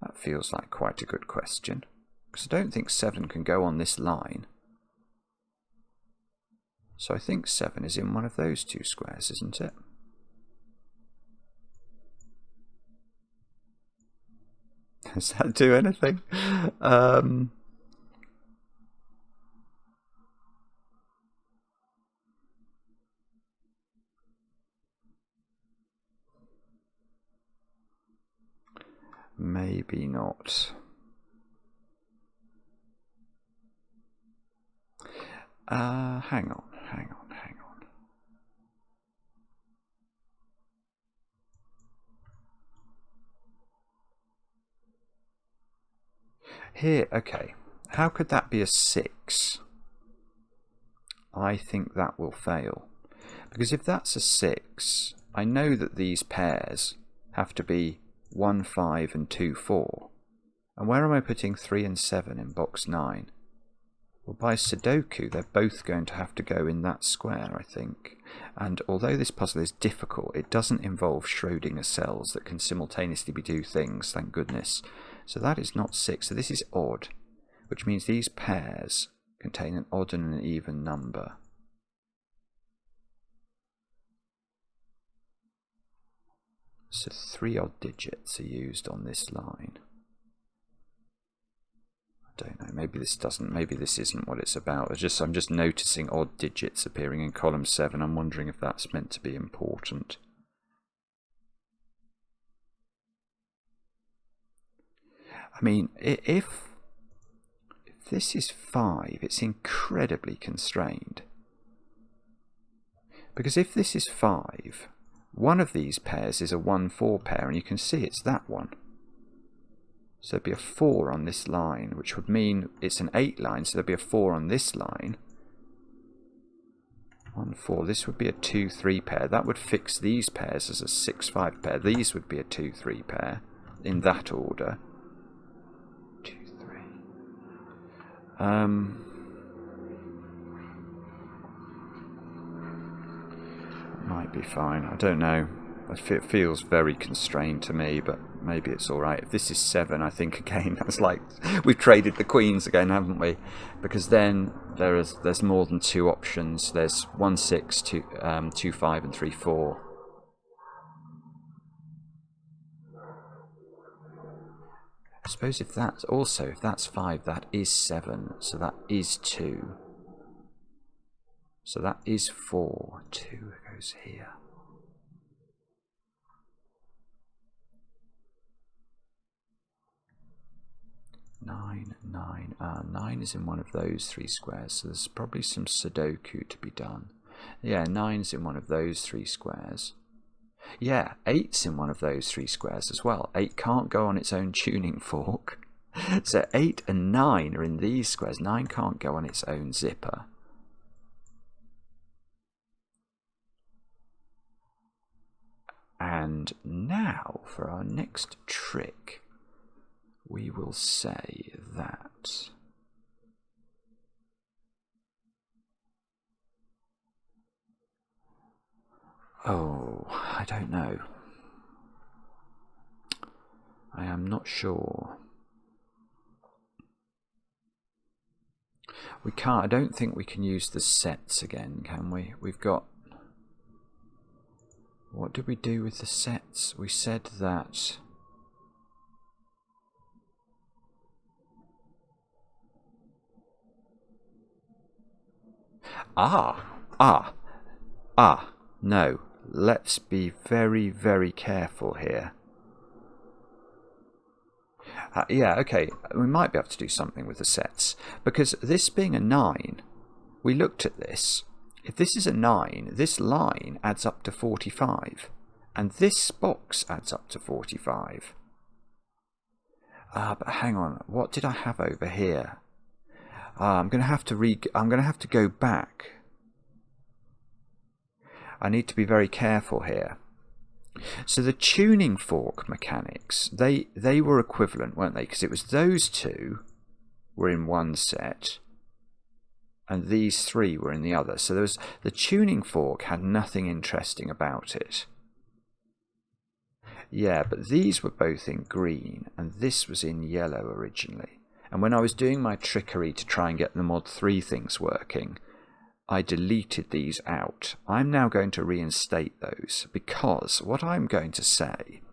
That feels like quite a good question, because I don't think 7 can go on this line. So I think 7 is in one of those 2 squares, isn't it? Does that do anything? Maybe not. Hang on. Here, okay. How could that be a 6? I think that will fail. Because if that's a 6, I know that these pairs have to be 1, 5 and 2, 4. And where am I putting 3 and 7 in box 9? Well, by Sudoku, they're both going to have to go in that square, I think. And although this puzzle is difficult, it doesn't involve Schrödinger cells that can simultaneously be 2 things, thank goodness. So that is not 6, so this is odd, which means these pairs contain an odd and an even number. So 3 odd digits are used on this line. I don't know, maybe this isn't what it's about. I'm just noticing odd digits appearing in column 7. I'm wondering if that's meant to be important. I mean, if this is 5, it's incredibly constrained. Because if this is 5, one of these pairs is a 1-4 pair, and you can see it's that one. So there'd be a 4 on this line, which would mean it's an 8 line, so there'd be a 4 on this line. 1-4, this would be a 2-3 pair. That would fix these pairs as a 6-5 pair. These would be a 2-3 pair, in that order. 2-3. Might be fine. I don't know. It feels very constrained to me, but maybe it's all right. If this is 7, I think again that's like we've traded the queens again, haven't we? Because then there's more than 2 options. There's 1-6, 2-5, and 3-4. I suppose if that's 5, that is 7, so that is 2. So that is 4. 2 goes here. 9, 9. 9 is in one of those 3 squares, so there's probably some Sudoku to be done. Yeah, 9's in one of those 3 squares. Yeah, 8's in one of those 3 squares as well. 8 can't go on its own tuning fork. So 8 and 9 are in these squares. 9 can't go on its own zipper. And now for our next trick, we will say that I don't know. I am not sure. We can't, I don't think we can use the sets again, can we? We've got... What did we do with the sets? We said that... No. Let's be very, very careful here. Yeah, okay. We might be able to do something with the sets. Because this being a 9, we looked at this. If this is a 9, this line adds up to 45. And this box adds up to 45. But hang on. What did I have over here? I'm going to have to go back. I need to be very careful here. So the tuning fork mechanics, they were equivalent, weren't they? Because it was those 2 were in one set, and these 3 were in the other. So there was, the tuning fork had nothing interesting about it. Yeah, but these were both in green, and this was in yellow originally. And when I was doing my trickery to try and get the mod 3 things working, I deleted these out. I'm now going to reinstate those, because what I'm going to say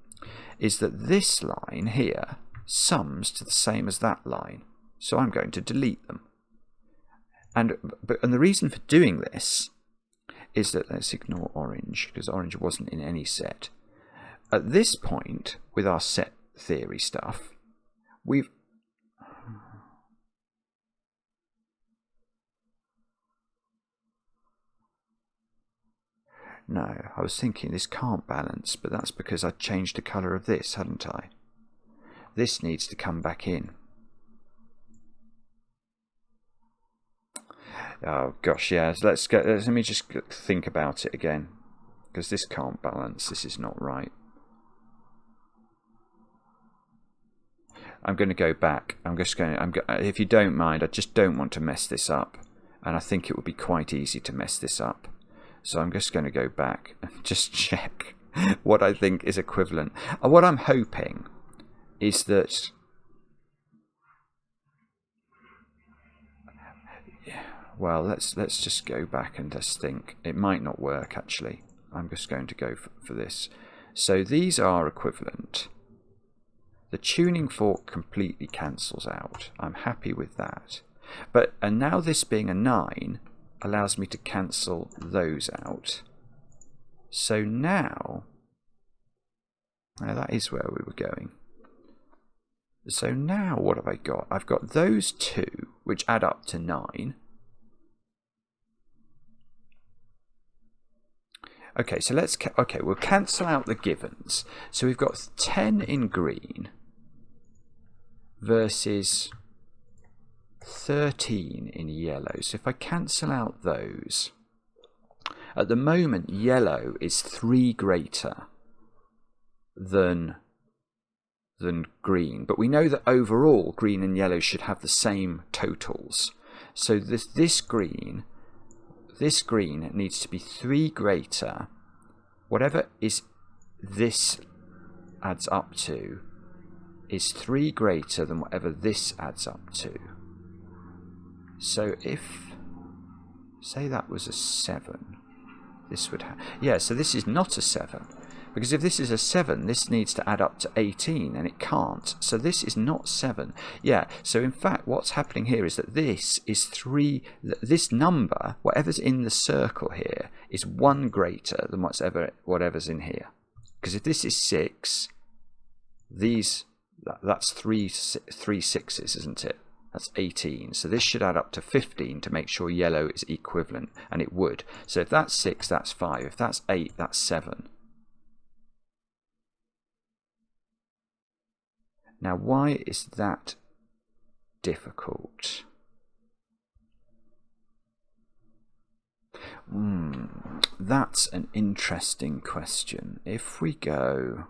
is that this line here sums to the same as that line. So I'm going to delete them. And the reason for doing this is that, let's ignore orange, because orange wasn't in any set. At this point, with our set theory stuff, we've... No, I was thinking this can't balance, but that's because I changed the colour of this, hadn't I? This needs to come back in. Oh gosh, yeah, let me just think about it again, because this can't balance, this is not right. I'm going to go back. If you don't mind, I just don't want to mess this up, and I think it would be quite easy to mess this up. So I'm just going to go back and just check what I think is equivalent. And what I'm hoping is that... Well, let's just go back and just think. It might not work, actually. I'm just going to go for this. So these are equivalent. The tuning fork completely cancels out. I'm happy with that. And now this being a 9... allows me to cancel those out. So now that is where we were going. So now what have I got? I've got those two, which add up to 9. Okay, so we'll cancel out the givens. So we've got 10 in green versus 13 in yellow. So if I cancel out those, at the moment yellow is 3 greater than green, but we know that overall green and yellow should have the same totals. So this green needs to be 3 greater. Whatever is this adds up to is 3 greater than whatever this adds up to. So if, say that was a 7, this would have, yeah, so this is not a 7. Because if this is a 7, this needs to add up to 18, and it can't. So this is not 7. Yeah, so in fact, what's happening here is that this is 3... This number, whatever's in the circle here, is 1 greater than whatever's in here. Because if this is 6, that's 3 sixes, isn't it? That's 18. So this should add up to 15 to make sure yellow is equivalent, and it would. So if that's 6, that's 5. If that's 8, that's 7. Now, why is that difficult? That's an interesting question. If we go...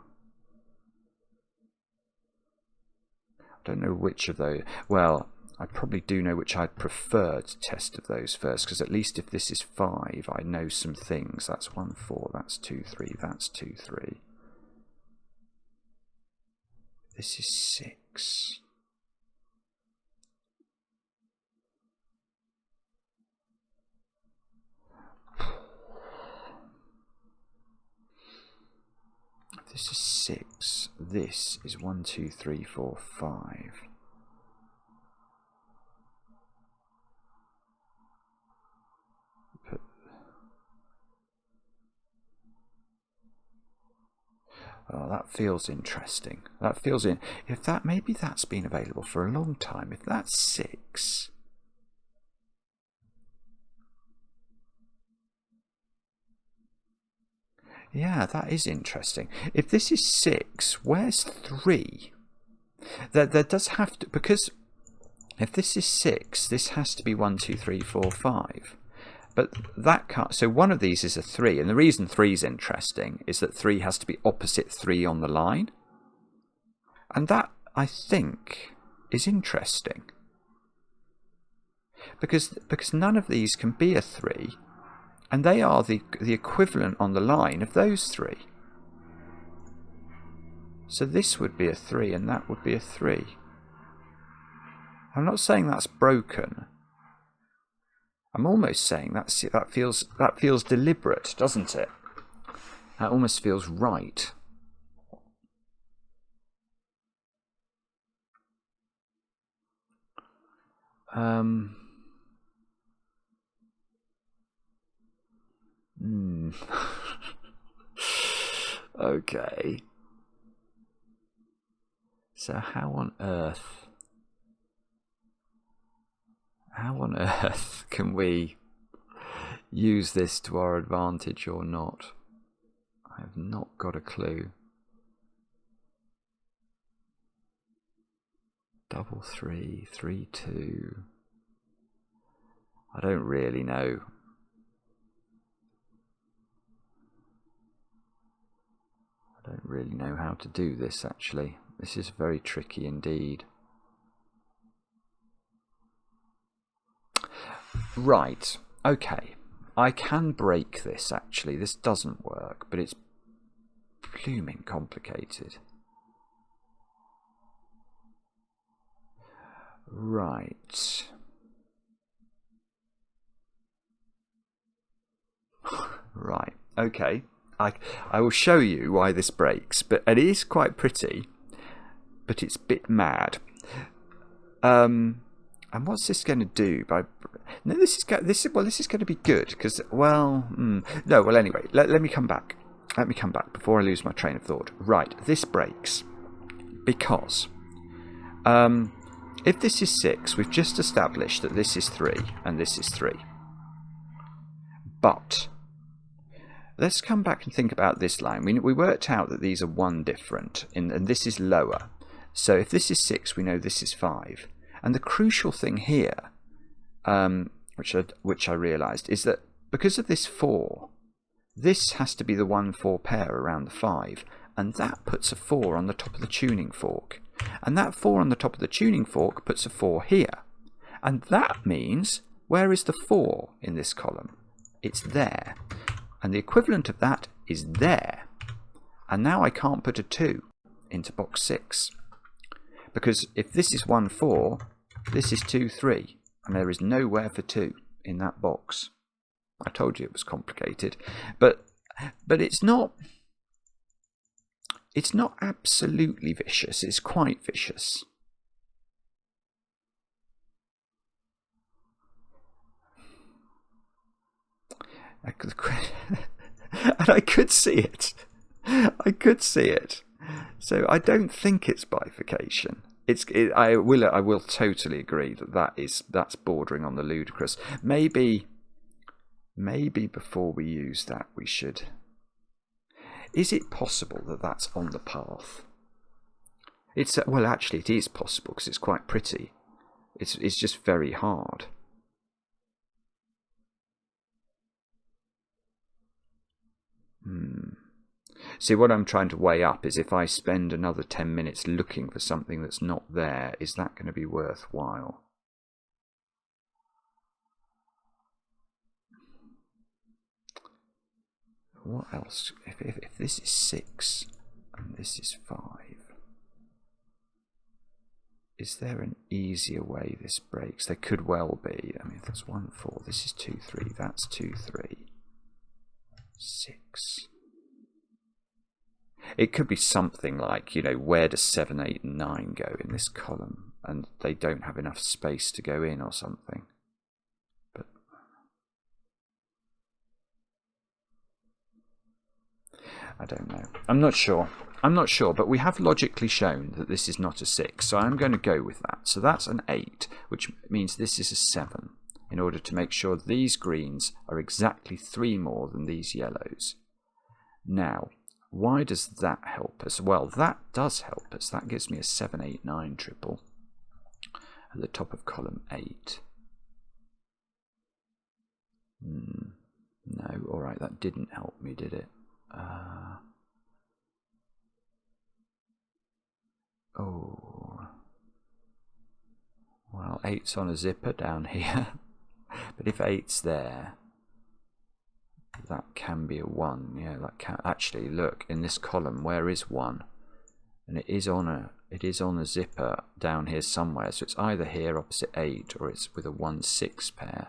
I don't know which of those... Well, I probably do know which I'd prefer to test of those first, because at least if this is 5, I know some things. That's 1, 4, that's 2, 3, that's 2, 3. This is 6. This is 6. This is 1, 2, 3, 4, 5. Oh, that feels interesting. That feels in. If that, maybe that's been available for a long time. If that's 6, yeah, that is interesting. If this is 6, where's 3? There does have to, because if this is 6, this has to be 1, 2, 3, 4, 5. But that can't, so one of these is a 3, and the reason 3 is interesting is that 3 has to be opposite 3 on the line. And that, I think, is interesting. Because none of these can be a 3, and they are the equivalent on the line of those 3. So this would be a 3, and that would be a 3. I'm not saying that's broken. I'm almost saying that feels deliberate, doesn't it? That almost feels right. Okay. So how on earth can we use this to our advantage or not? I have not got a clue. 3, 3, 2. I don't really know. I don't really know how to do this, actually. This is very tricky indeed. Right, okay. I can break this, actually. This doesn't work, but it's blooming complicated. Right. Right, okay. I will show you why this breaks, but it is quite pretty, but it's a bit mad. And what's this going to do? No, this is going to be good because, well, no. Well, anyway, let me come back. Let me come back before I lose my train of thought. Right, this breaks because If this is 6, we've just established that this is 3 and this is 3. But let's come back and think about this line. We worked out that these are 1 different, and this is lower. So if this is 6, we know this is 5. And the crucial thing here, which I realised, is that because of this 4, this has to be the 1-4 pair around the 5, and that puts a 4 on the top of the tuning fork. And that 4 on the top of the tuning fork puts a 4 here. And that means, where is the 4 in this column? It's there. And the equivalent of that is there. And now I can't put a 2 into box 6. Because if this is 1-4, this is 2-3. And there is nowhere for 2 in that box. I told you it was complicated. But it's not absolutely vicious. It's quite vicious. And I could see it. I could see it. So I don't think it's bifurcation. I will totally agree that's bordering on the ludicrous. Maybe before we use that, we should. Is it possible that that's on the path? Well, actually, it is possible because it's quite pretty. It's just very hard. See, what I'm trying to weigh up is if I spend another 10 minutes looking for something that's not there, is that going to be worthwhile? What else? If this is 6 and this is 5, is there an easier way this breaks? There could well be. I mean, if that's 1-4, this is 2-3, that's 2-3, 6. It could be something like, where does 7, 8, and 9 go in this column? And they don't have enough space to go in or something. But I don't know. I'm not sure, but we have logically shown that this is not a 6, so I'm going to go with that. So that's an 8, which means this is a 7, in order to make sure these greens are exactly 3 more than these yellows. Now, why does that help us? Well, that does help us. That gives me a 7, 8, 9 triple at the top of column 8. No, alright, that didn't help me, did it? Oh, well, 8's on a zipper down here, but if 8's there, that can be a 1. Yeah, that can actually, look in this column. Where is 1? And it is on a zipper down here somewhere. So it's either here opposite 8, or it's with a 1-6 pair.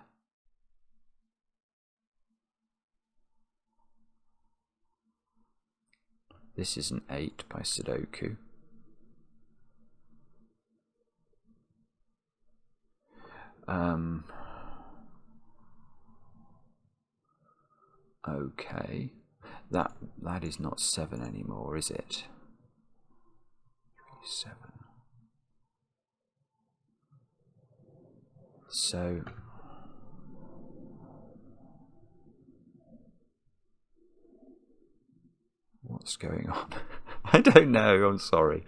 This is an 8 by Sudoku. Okay, that is not 7 anymore, is it? 7. So what's going on? I don't know. I'm sorry.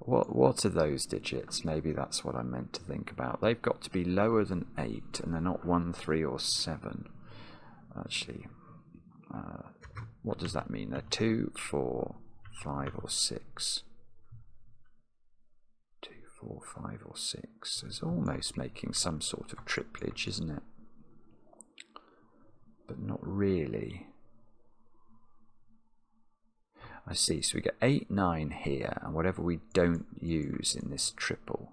What are those digits? Maybe that's what I meant to think about. They've got to be lower than 8, and they're not 1, 3, or 7. Actually, what does that mean? They're 2, 4, 5, or 6. 2, 4, 5, or 6. It's almost making some sort of triplage, isn't it? But not really. I see, so we get 8, 9 here, and whatever we don't use in this triple.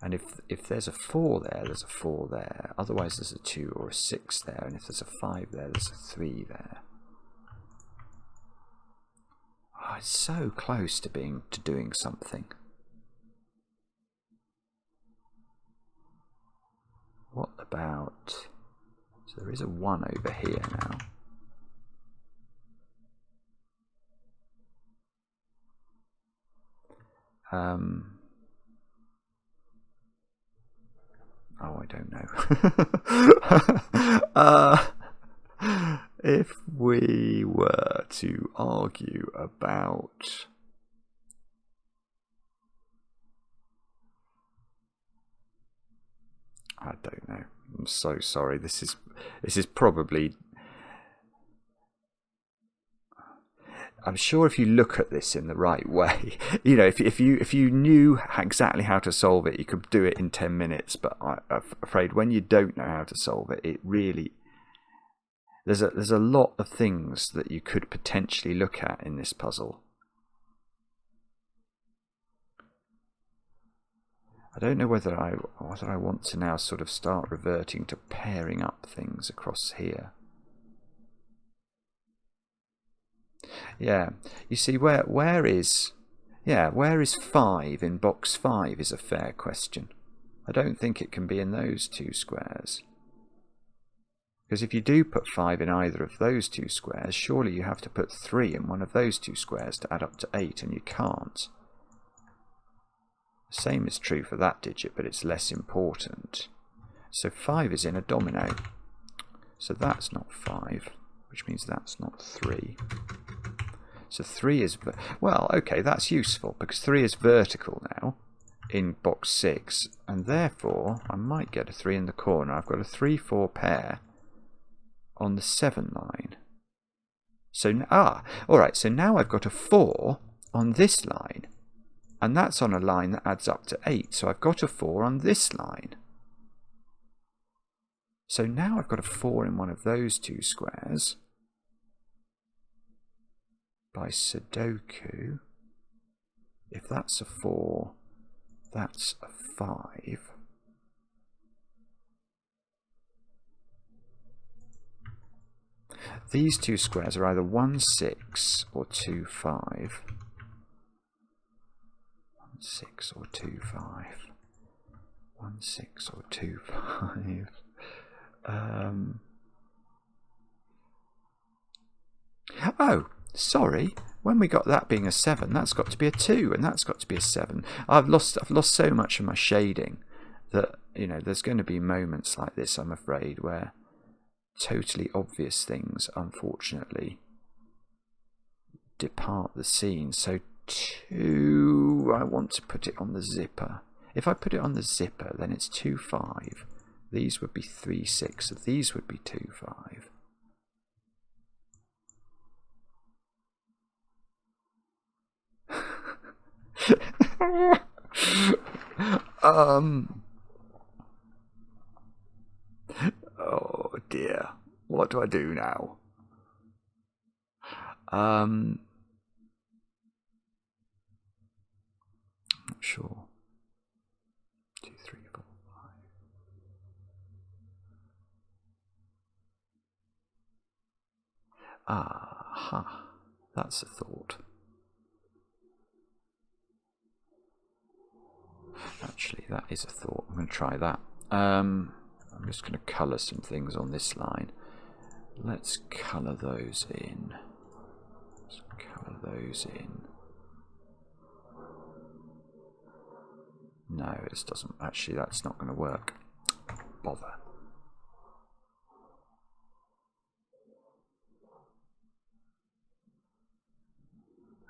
And if there's a 4 there, there's a 4 there. Otherwise there's a 2 or a 6 there, and if there's a 5 there, there's a 3 there. Oh, it's so close to doing something. What about So there is a 1 over here now. Oh, I don't know. If we were to argue about I don't know. I'm so sorry. This is probably. I'm sure if you look at this in the right way, you know, if you knew exactly how to solve it, you could do it in 10 minutes. But I'm afraid when you don't know how to solve it, it really there's a lot of things that you could potentially look at in this puzzle. I don't know whether I want to now sort of start reverting to pairing up things across here. Yeah, you see where is 5 in box 5 is a fair question. I don't think it can be in those two squares. Because if you do put 5 in either of those two squares, surely you have to put 3 in one of those two squares to add up to 8, and you can't. The same is true for that digit, but it's less important. So 5 is in a domino. So that's not 5, which means that's not 3. So 3 is... Well, okay, that's useful, because 3 is vertical now in box 6, and therefore I might get a 3 in the corner. I've got a 3-4 pair on the 7 line. So, alright, so now I've got a 4 on this line. And that's on a line that adds up to 8. So I've got a 4 on this line. So now I've got a 4 in one of those two squares. By Sudoku. If that's a 4, that's a 5. These two squares are either 1, 6 or 2, 5. 6 or 2, 5. 1, 6 or 2, 5. Oh, sorry. When we got that being a 7, that's got to be a 2, and that's got to be a 7. I've lost so much of my shading that, you know, there's going to be moments like this, I'm afraid, where totally obvious things, unfortunately, depart the scene. So 2, I want to put it on the zipper. If I put it on the zipper, then it's 2, 5. These would be 3, 6. So these would be 2, 5. Oh dear. What do I do now? Not sure. 2, 3, 4, 5. Aha. That's a thought. Actually, that is a thought. I'm going to try that. I'm just going to colour some things on this line. Let's colour those in. Let's colour those in. No, this doesn't. Actually, that's not going to work. Bother.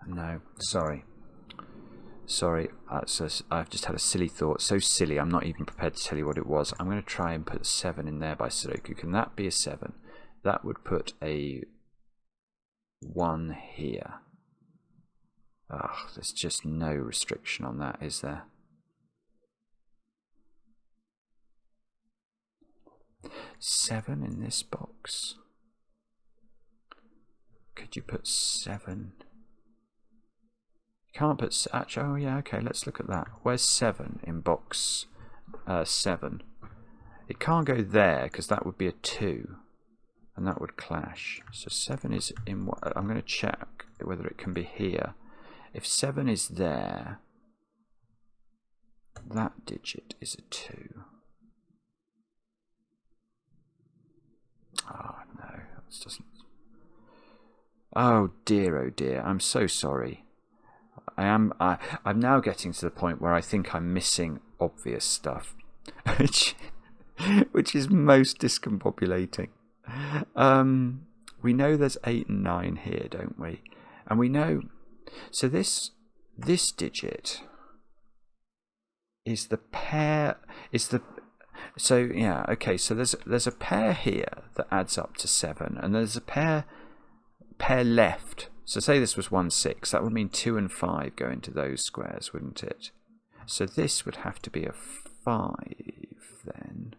No, sorry. Sorry, I've just had a silly thought. So silly, I'm not even prepared to tell you what it was. I'm going to try and put 7 in there by Sudoku. Can that be a 7? That would put a 1 here. Ugh, there's just no restriction on that, is there? Seven in this box. Could you put 7? Can't put... Actually, oh yeah, okay, let's look at that. Where's 7 in box 7? It can't go there because that would be a 2. And that would clash. So 7 is in what? I'm going to check whether it can be here. If 7 is there, that digit is a 2. Oh, no. This doesn't... Oh, dear, I'm so sorry. I'm now getting to the point where I think I'm missing obvious stuff, which is most discombobulating. We know there's 8 and 9 here, don't we? And we know... So this digit is the pair... So, yeah, okay, so there's a pair here that adds up to 7, and there's a pair left. So say this was 1, 6, that would mean 2 and 5 go into those squares, wouldn't it? So this would have to be a 5 then.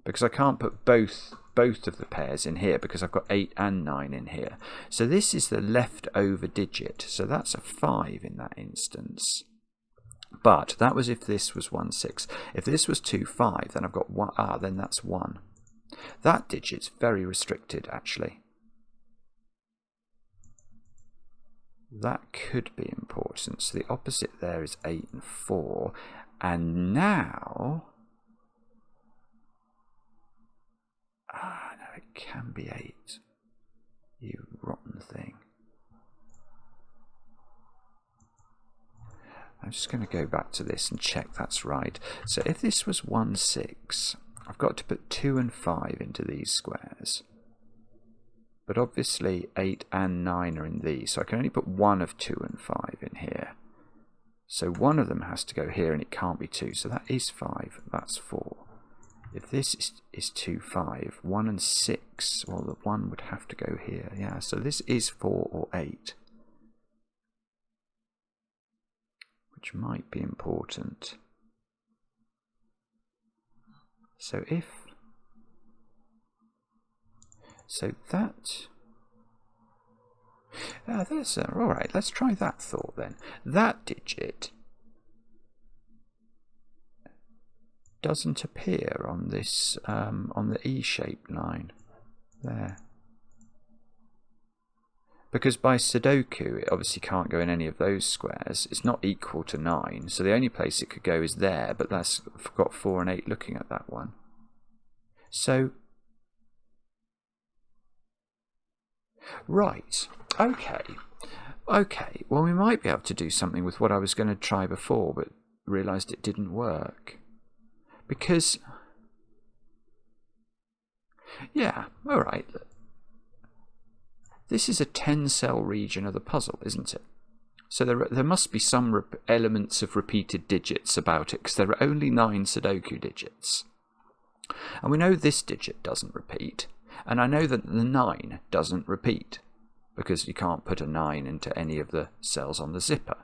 Because I can't put both of the pairs in here because I've got 8 and 9 in here. So this is the leftover digit. So that's a 5 in that instance. But that was if this was 1, 6. If this was 2, 5, then I've got 1. Ah, then that's 1. That digit's very restricted, actually. That could be important. So the opposite there is 8 and 4. And now... Ah, no, it can be 8. You rotten thing. I'm just going to go back to this and check that's right. So if this was 1, 6, I've got to put 2 and 5 into these squares. But obviously 8 and 9 are in these, so I can only put 1 of 2 and 5 in here. So one of them has to go here, and it can't be 2, so that is 5, that's 4. If this is 2, 5, 1 and 6, well, the 1 would have to go here. Yeah, so this is 4 or 8. Which might be important. So if... So that... That's alright, let's try that thought then. That digit doesn't appear on this, on the E-shaped line. There. Because by Sudoku, it obviously can't go in any of those squares. It's not equal to 9, so the only place it could go is there, but that's got 4 and 8 looking at that one. So, right, okay, well we might be able to do something with what I was going to try before, but realised it didn't work. Because, yeah, alright. This is a 10-cell region of the puzzle, isn't it? So there must be some elements of repeated digits about it, because there are only 9 Sudoku digits. And we know this digit doesn't repeat, and I know that the 9 doesn't repeat, because you can't put a 9 into any of the cells on the zipper.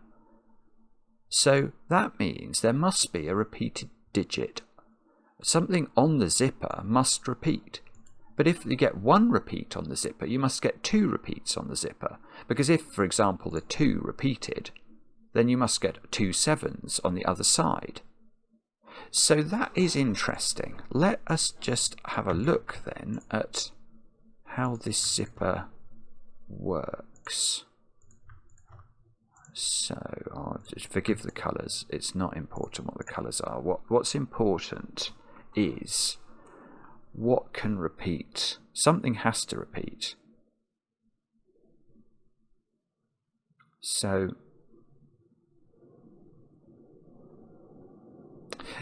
So that means there must be a repeated digit. Something on the zipper must repeat. But if you get 1 repeat on the zipper, you must get 2 repeats on the zipper. Because if, for example, the 2 repeated, then you must get 2 7s on the other side. So that is interesting. Let us just have a look then at how this zipper works. So, just forgive the colours. It's not important what the colours are. What's important is... what can repeat? Something has to repeat. So,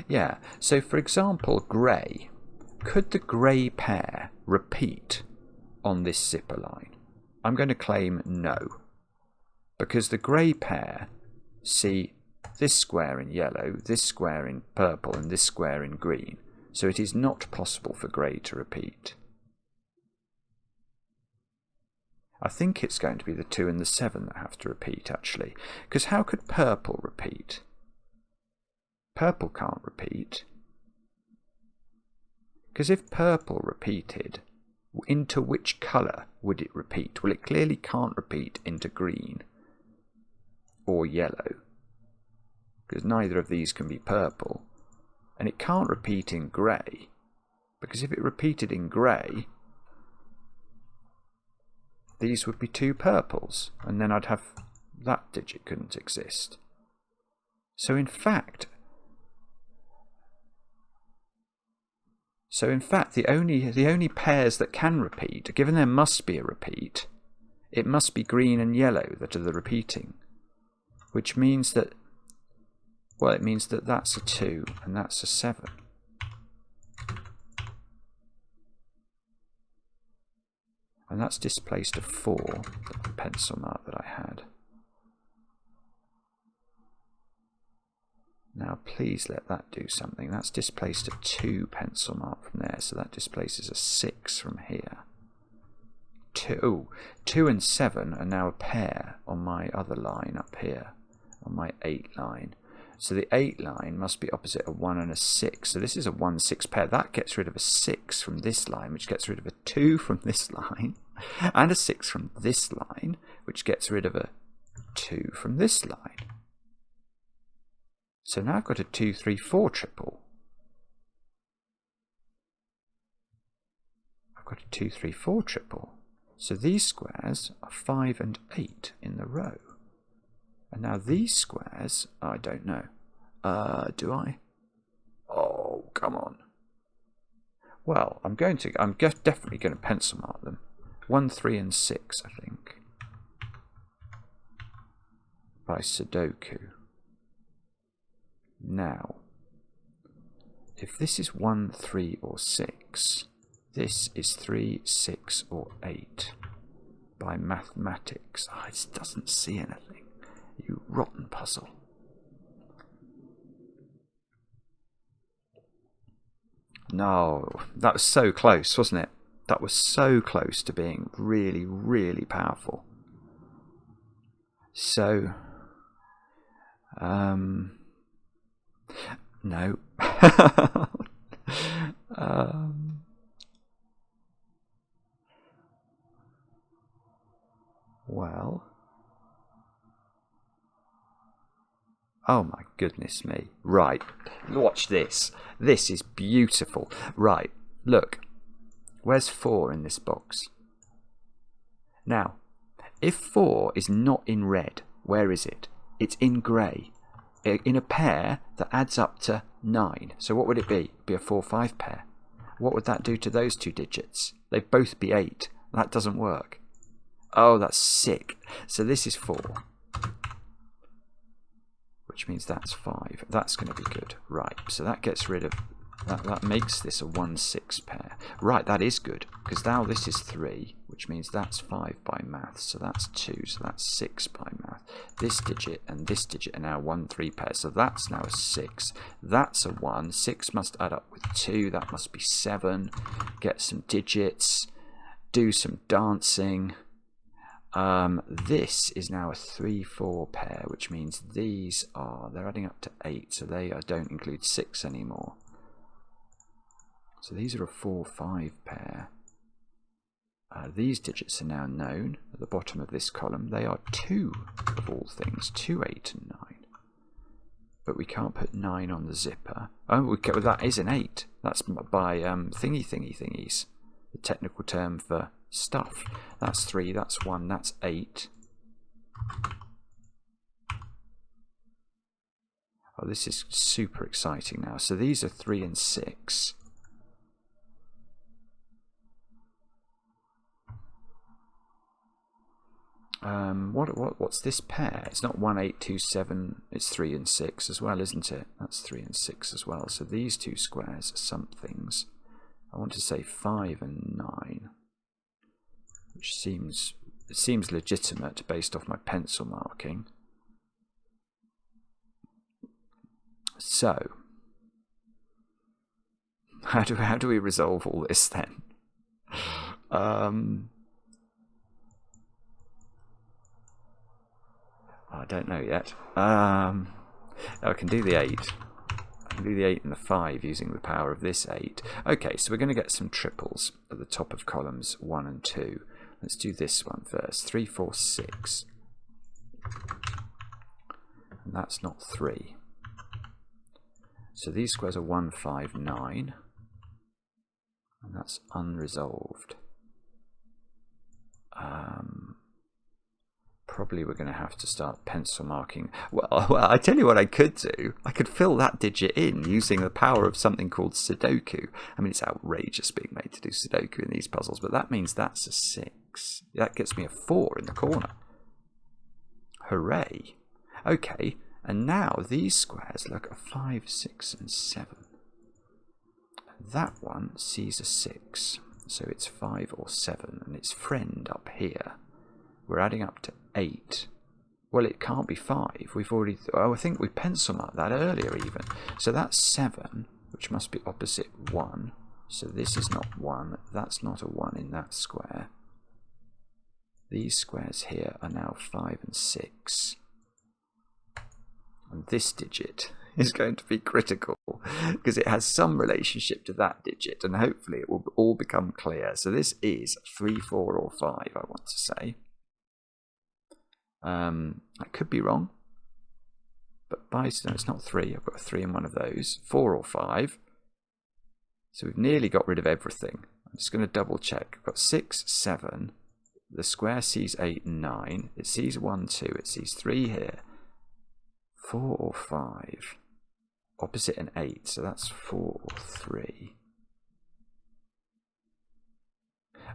yeah. So, for example, grey. Could the grey pair repeat on this zipper line? I'm going to claim no. Because the grey pair see this square in yellow, this square in purple, and this square in green. So it is not possible for grey to repeat. I think it's going to be the 2 and the 7 that have to repeat, actually. Because how could purple repeat? Purple can't repeat. Because if purple repeated, into which colour would it repeat? Well, it clearly can't repeat into green or yellow. Because neither of these can be purple. And it can't repeat in grey, because if it repeated in grey, these would be 2 purples, and then I'd have that digit couldn't exist. So in fact, So in fact, the only pairs that can repeat, given there must be a repeat, it must be green and yellow that are the repeating, which means that, well, it means that that's a 2 and that's a 7. And that's displaced a 4, the pencil mark that I had. Now please let that do something. That's displaced a 2 pencil mark from there, so that displaces a 6 from here. 2 and 7 are now a pair on my other line up here, on my 8 line. So the 8 line must be opposite a 1 and a 6. So this is a 1-6 pair. That gets rid of a 6 from this line, which gets rid of a 2 from this line, and a 6 from this line, which gets rid of a 2 from this line. So now I've got a 2, 3, 4 triple. I've got a 2, 3, 4 triple. So these squares are 5 and 8 in the row. And now these squares, I don't know. Do I? Oh, come on. Well, I'm definitely going to pencil mark them. 1, 3, and 6, I think. By Sudoku. Now, if this is 1, 3, or 6, this is 3, 6, or 8 by mathematics. Oh, it doesn't see anything. You rotten puzzle. No, that was so close, wasn't it? That was so close to being really, really powerful. So, no. Well. Oh my goodness me. Right. Watch this. This is beautiful. Right. Look. Where's 4 in this box? Now, if 4 is not in red, where is it? It's in grey. In a pair that adds up to 9. So what would it be? It'd be a 4-5 pair. What would that do to those two digits? They'd both be 8. That doesn't work. Oh, that's sick. So this is 4. Which means that's 5. That's going to be good. Right, so that gets rid of... That makes this a 1-6 pair. Right, that is good. Because now this is 3, which means that's 5 by maths. So that's 2, so that's 6 by math. This digit and this digit are now 1-3 pairs. So that's now a 6. That's a 1. 6 must add up with 2. That must be 7. Get some digits. Do some dancing. This is now a 3-4 pair, which means these are... They're adding up to 8, so they don't include 6 anymore. So these are a 4-5 pair. These digits are now known at the bottom of this column. They are 2 of all things, 2, 8 and 9. But we can't put 9 on the zipper. Oh, that is an 8. That's by thingies. The technical term for stuff. That's 3, that's 1, that's 8. Oh, this is super exciting now. So these are 3 and 6. What's this pair? It's not 1, 8, 2, 7. It's 3 and 6 as well, isn't it? That's 3 and 6 as well. So these two squares are somethings. I want to say 5 and 9, which seems legitimate based off my pencil marking. So, how do we resolve all this then? I don't know yet. I can do the 8. I can do the 8 and the 5 using the power of this 8. Okay, so we're going to get some triples at the top of columns 1 and 2. Let's do this one first. 3, 4, 6. And that's not 3. So these squares are 1, 5, 9. And that's unresolved. probably we're going to have to start pencil marking. Well, I tell you what I could do. I could fill that digit in using the power of something called Sudoku. I mean, it's outrageous being made to do Sudoku in these puzzles, but that means that's a 6. That gets me a 4 in the corner. Hooray. Okay, and now these squares look at 5, 6, and 7. That one sees a 6, so it's 5 or 7, and its friend up here. We're adding up to 8. Well, it can't be 5. We've already... Oh, I think we pencil marked that earlier even. So that's 7, which must be opposite 1. So this is not 1. That's not a 1 in that square. These squares here are now 5 and 6. And this digit is going to be critical because it has some relationship to that digit, and hopefully it will all become clear. So this is 3, 4, or 5, I want to say. I could be wrong, but no, it's not 3. I've got a 3 in one of those. 4 or 5. So we've nearly got rid of everything. I'm just going to double check. I've got 6, 7. The square sees 8 and 9. It sees 1, 2. It sees 3 here. 4 or 5. Opposite an 8. So that's 4 or 3.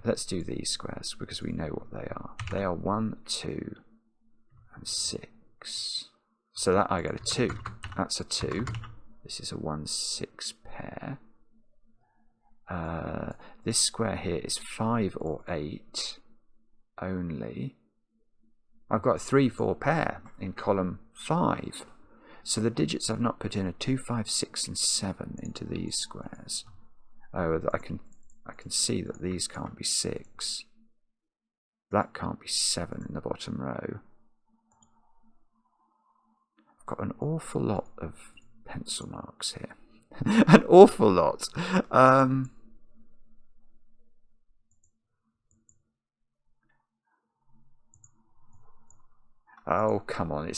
Let's do these squares because we know what they are. They are 1, 2, and 6. So that I get a 2. That's a 2. This is a 1, 6 pair. This square here is 5 or 8 only. I've got a 3, 4 pair in column 5. So the digits I've not put in are 2, 5, 6, and 7 into these squares. Oh, I can see that these can't be 6. That can't be 7 in the bottom row. I've got an awful lot of pencil marks here. An awful lot. Oh, come on.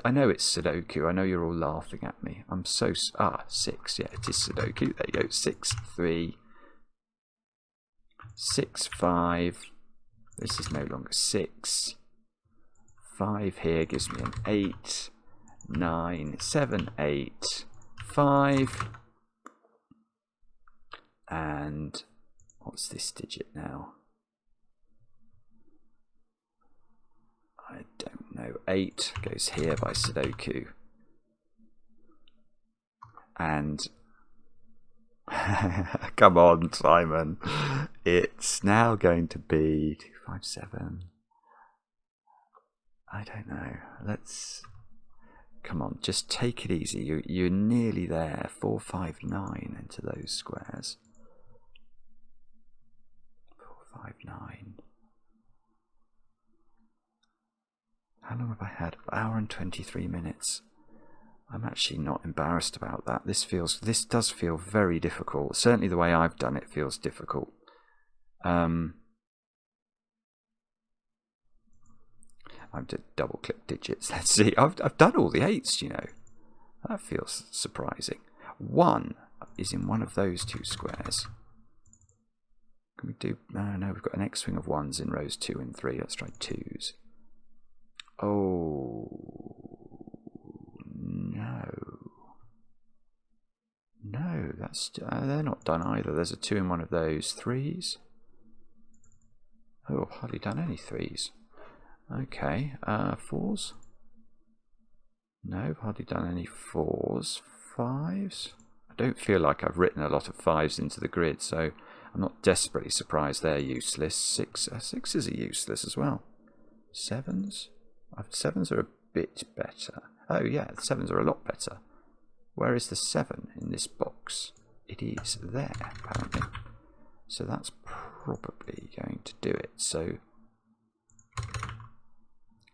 I know it's Sudoku. I know you're all laughing at me. I'm so... 6. Yeah, it is Sudoku. There you go. 6, 3. 6, 5. This is no longer 6. 5 here gives me an 8. 9, 7, 8, 5. And what's this digit now? I don't know. 8 goes here by Sudoku. And come on, Simon. It's now going to be 2, 5, 7. I don't know. Let's... Come on, just take it easy. You're nearly there. 4, 5, 9 into those squares. 4, 5, 9. How long have I had? An hour and 23 minutes. I'm actually not embarrassed about that. This does feel very difficult. Certainly the way I've done it feels difficult. I've just double click digits. Let's see. I've done all the 8s, you know. That feels surprising. 1 is in one of those 2 squares. Can we do... No, we've got an X-wing of 1s in rows 2 and 3. Let's try 2s. Oh, no. No, that's... they're not done either. There's a 2 in one of those. 3s. Oh, I've hardly done any 3s. Okay, 4s? No, I've hardly done any 4s. 5s? I don't feel like I've written a lot of 5s into the grid, so I'm not desperately surprised they're useless. 6s are useless as well. 7s? 7s are a bit better. Oh yeah, the 7s are a lot better. Where is the 7 in this box? It is there, apparently. So that's probably going to do it. So...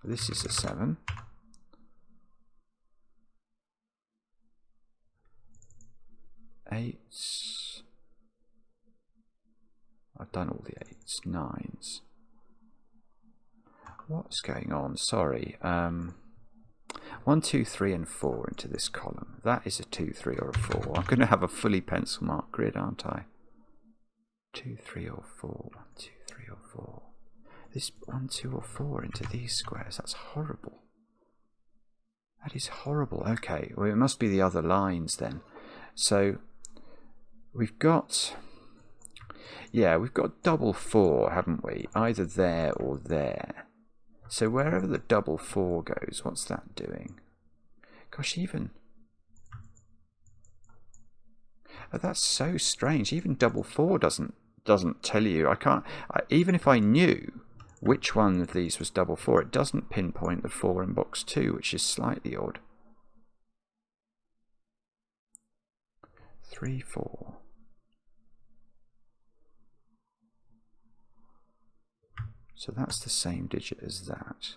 this is a 7. Eights. I've done all the 8s. 9s. What's going on? Sorry. 1, 2, 3, and 4 into this column. That is a 2, 3, or a 4. I'm going to have a fully pencil marked grid, aren't I? 2, 3, or 4. 1, 2, 3, or 4. this 1, 2 or 4 into these squares. That's horrible. That is horrible. Okay, well it must be the other lines then. So we've got, yeah, we've got double 4, haven't we? Either there or there. So wherever the double 4 goes, what's that doing? Gosh, even... Oh, that's so strange. Even double 4 doesn't tell you. I can't... even if I knew which one of these was double 4, it doesn't pinpoint the 4 in box 2, which is slightly odd. 3, 4. So that's the same digit as that.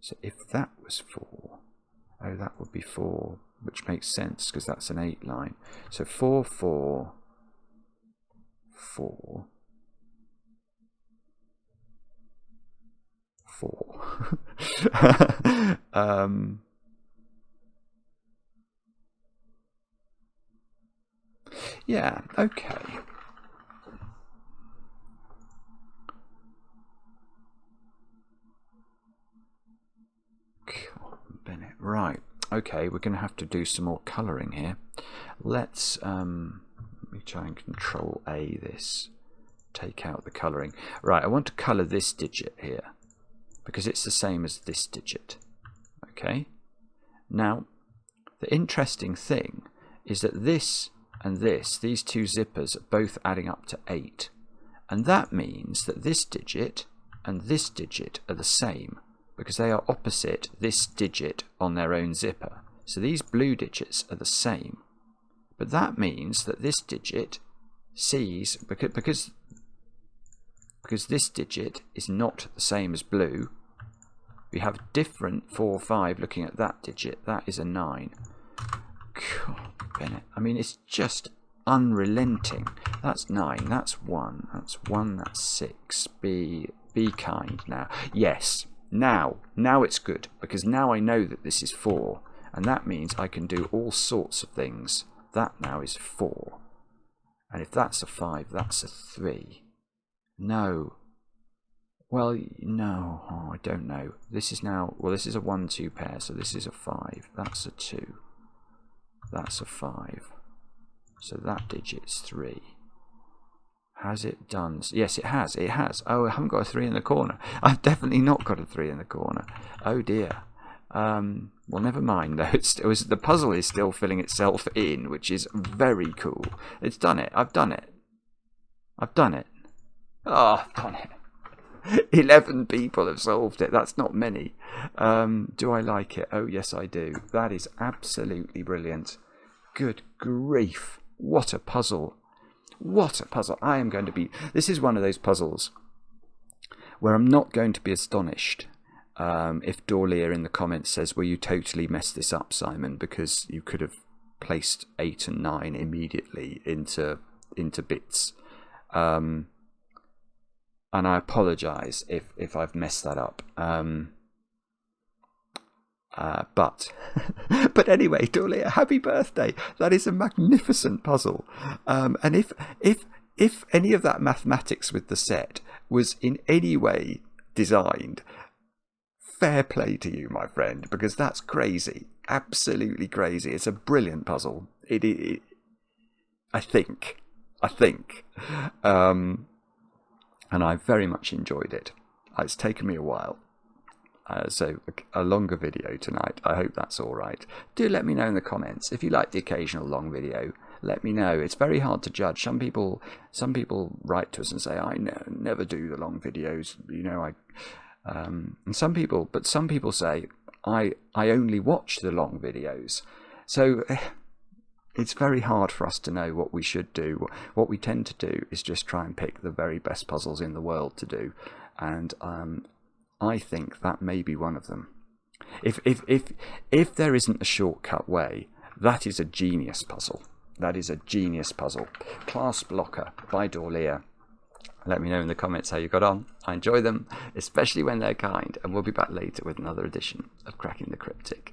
So if that was 4, oh, that would be 4, which makes sense because that's an 8 line. So 4, 4, 4, 4. Yeah, okay. Bennett. Right, okay, we're going to have to do some more colouring here. Let's let me try and Control A this, take out the colouring. Right, I want to colour this digit here because it's the same as this digit. Okay, now the interesting thing is that this and this, these two zippers, are both adding up to 8, and that means that this digit and this digit are the same because they are opposite this digit on their own zipper. So these blue digits are the same, but that means that this digit sees, because this digit is not the same as blue, we have different 4, 5 looking at that digit. That is a 9. God, Bennett, I mean, it's just unrelenting. That's 9, that's 1, that's 1, that's 6. Be kind now. Yes. Now it's good, because now I know that this is 4, and that means I can do all sorts of things. That now is 4, and if that's a 5, that's a 3. No. Well, no, oh, I don't know. This is now, well, this is a 1, 2 pair, so this is a 5. That's a 2. That's a 5. So that digit's 3. Has it done? Yes, it has. It has. Oh, I haven't got a 3 in the corner. I've definitely not got a 3 in the corner. Oh dear. Well, never mind though. The puzzle is still filling itself in, which is very cool. It's done it. I've done it. I've done it. Oh, I've done it. 11 people have solved it. That's not many. Do I like it? Oh, yes, I do. That is absolutely brilliant. Good grief. What a puzzle. What a puzzle. I am going to be... This is one of those puzzles where I'm not going to be astonished if Dorlir in the comments says, well, you totally messed this up, Simon, because you could have placed 8 and 9 immediately into bits. And I apologise if I've messed that up. But anyway, Dorlir, happy birthday. That is a magnificent puzzle. And if any of that mathematics with the set was in any way designed, fair play to you, my friend, because that's crazy. Absolutely crazy. It's a brilliant puzzle. I think. And I very much enjoyed it. It's taken me a while. So a longer video tonight. I hope that's all right. Do let me know in the comments if you like the occasional long video. Let me know. It's very hard to judge. Some people write to us and say, I never do the long videos. You know, and some people say I only watch the long videos. So it's very hard for us to know what we should do. What we tend to do is just try and pick the very best puzzles in the world to do, and I think that may be one of them. If there isn't a shortcut way, that is a genius puzzle. That is a genius puzzle. Clasp Locker by Dorlir. Let me know in the comments how you got on. I enjoy them, especially when they're kind, and we'll be back later with another edition of Cracking the Cryptic.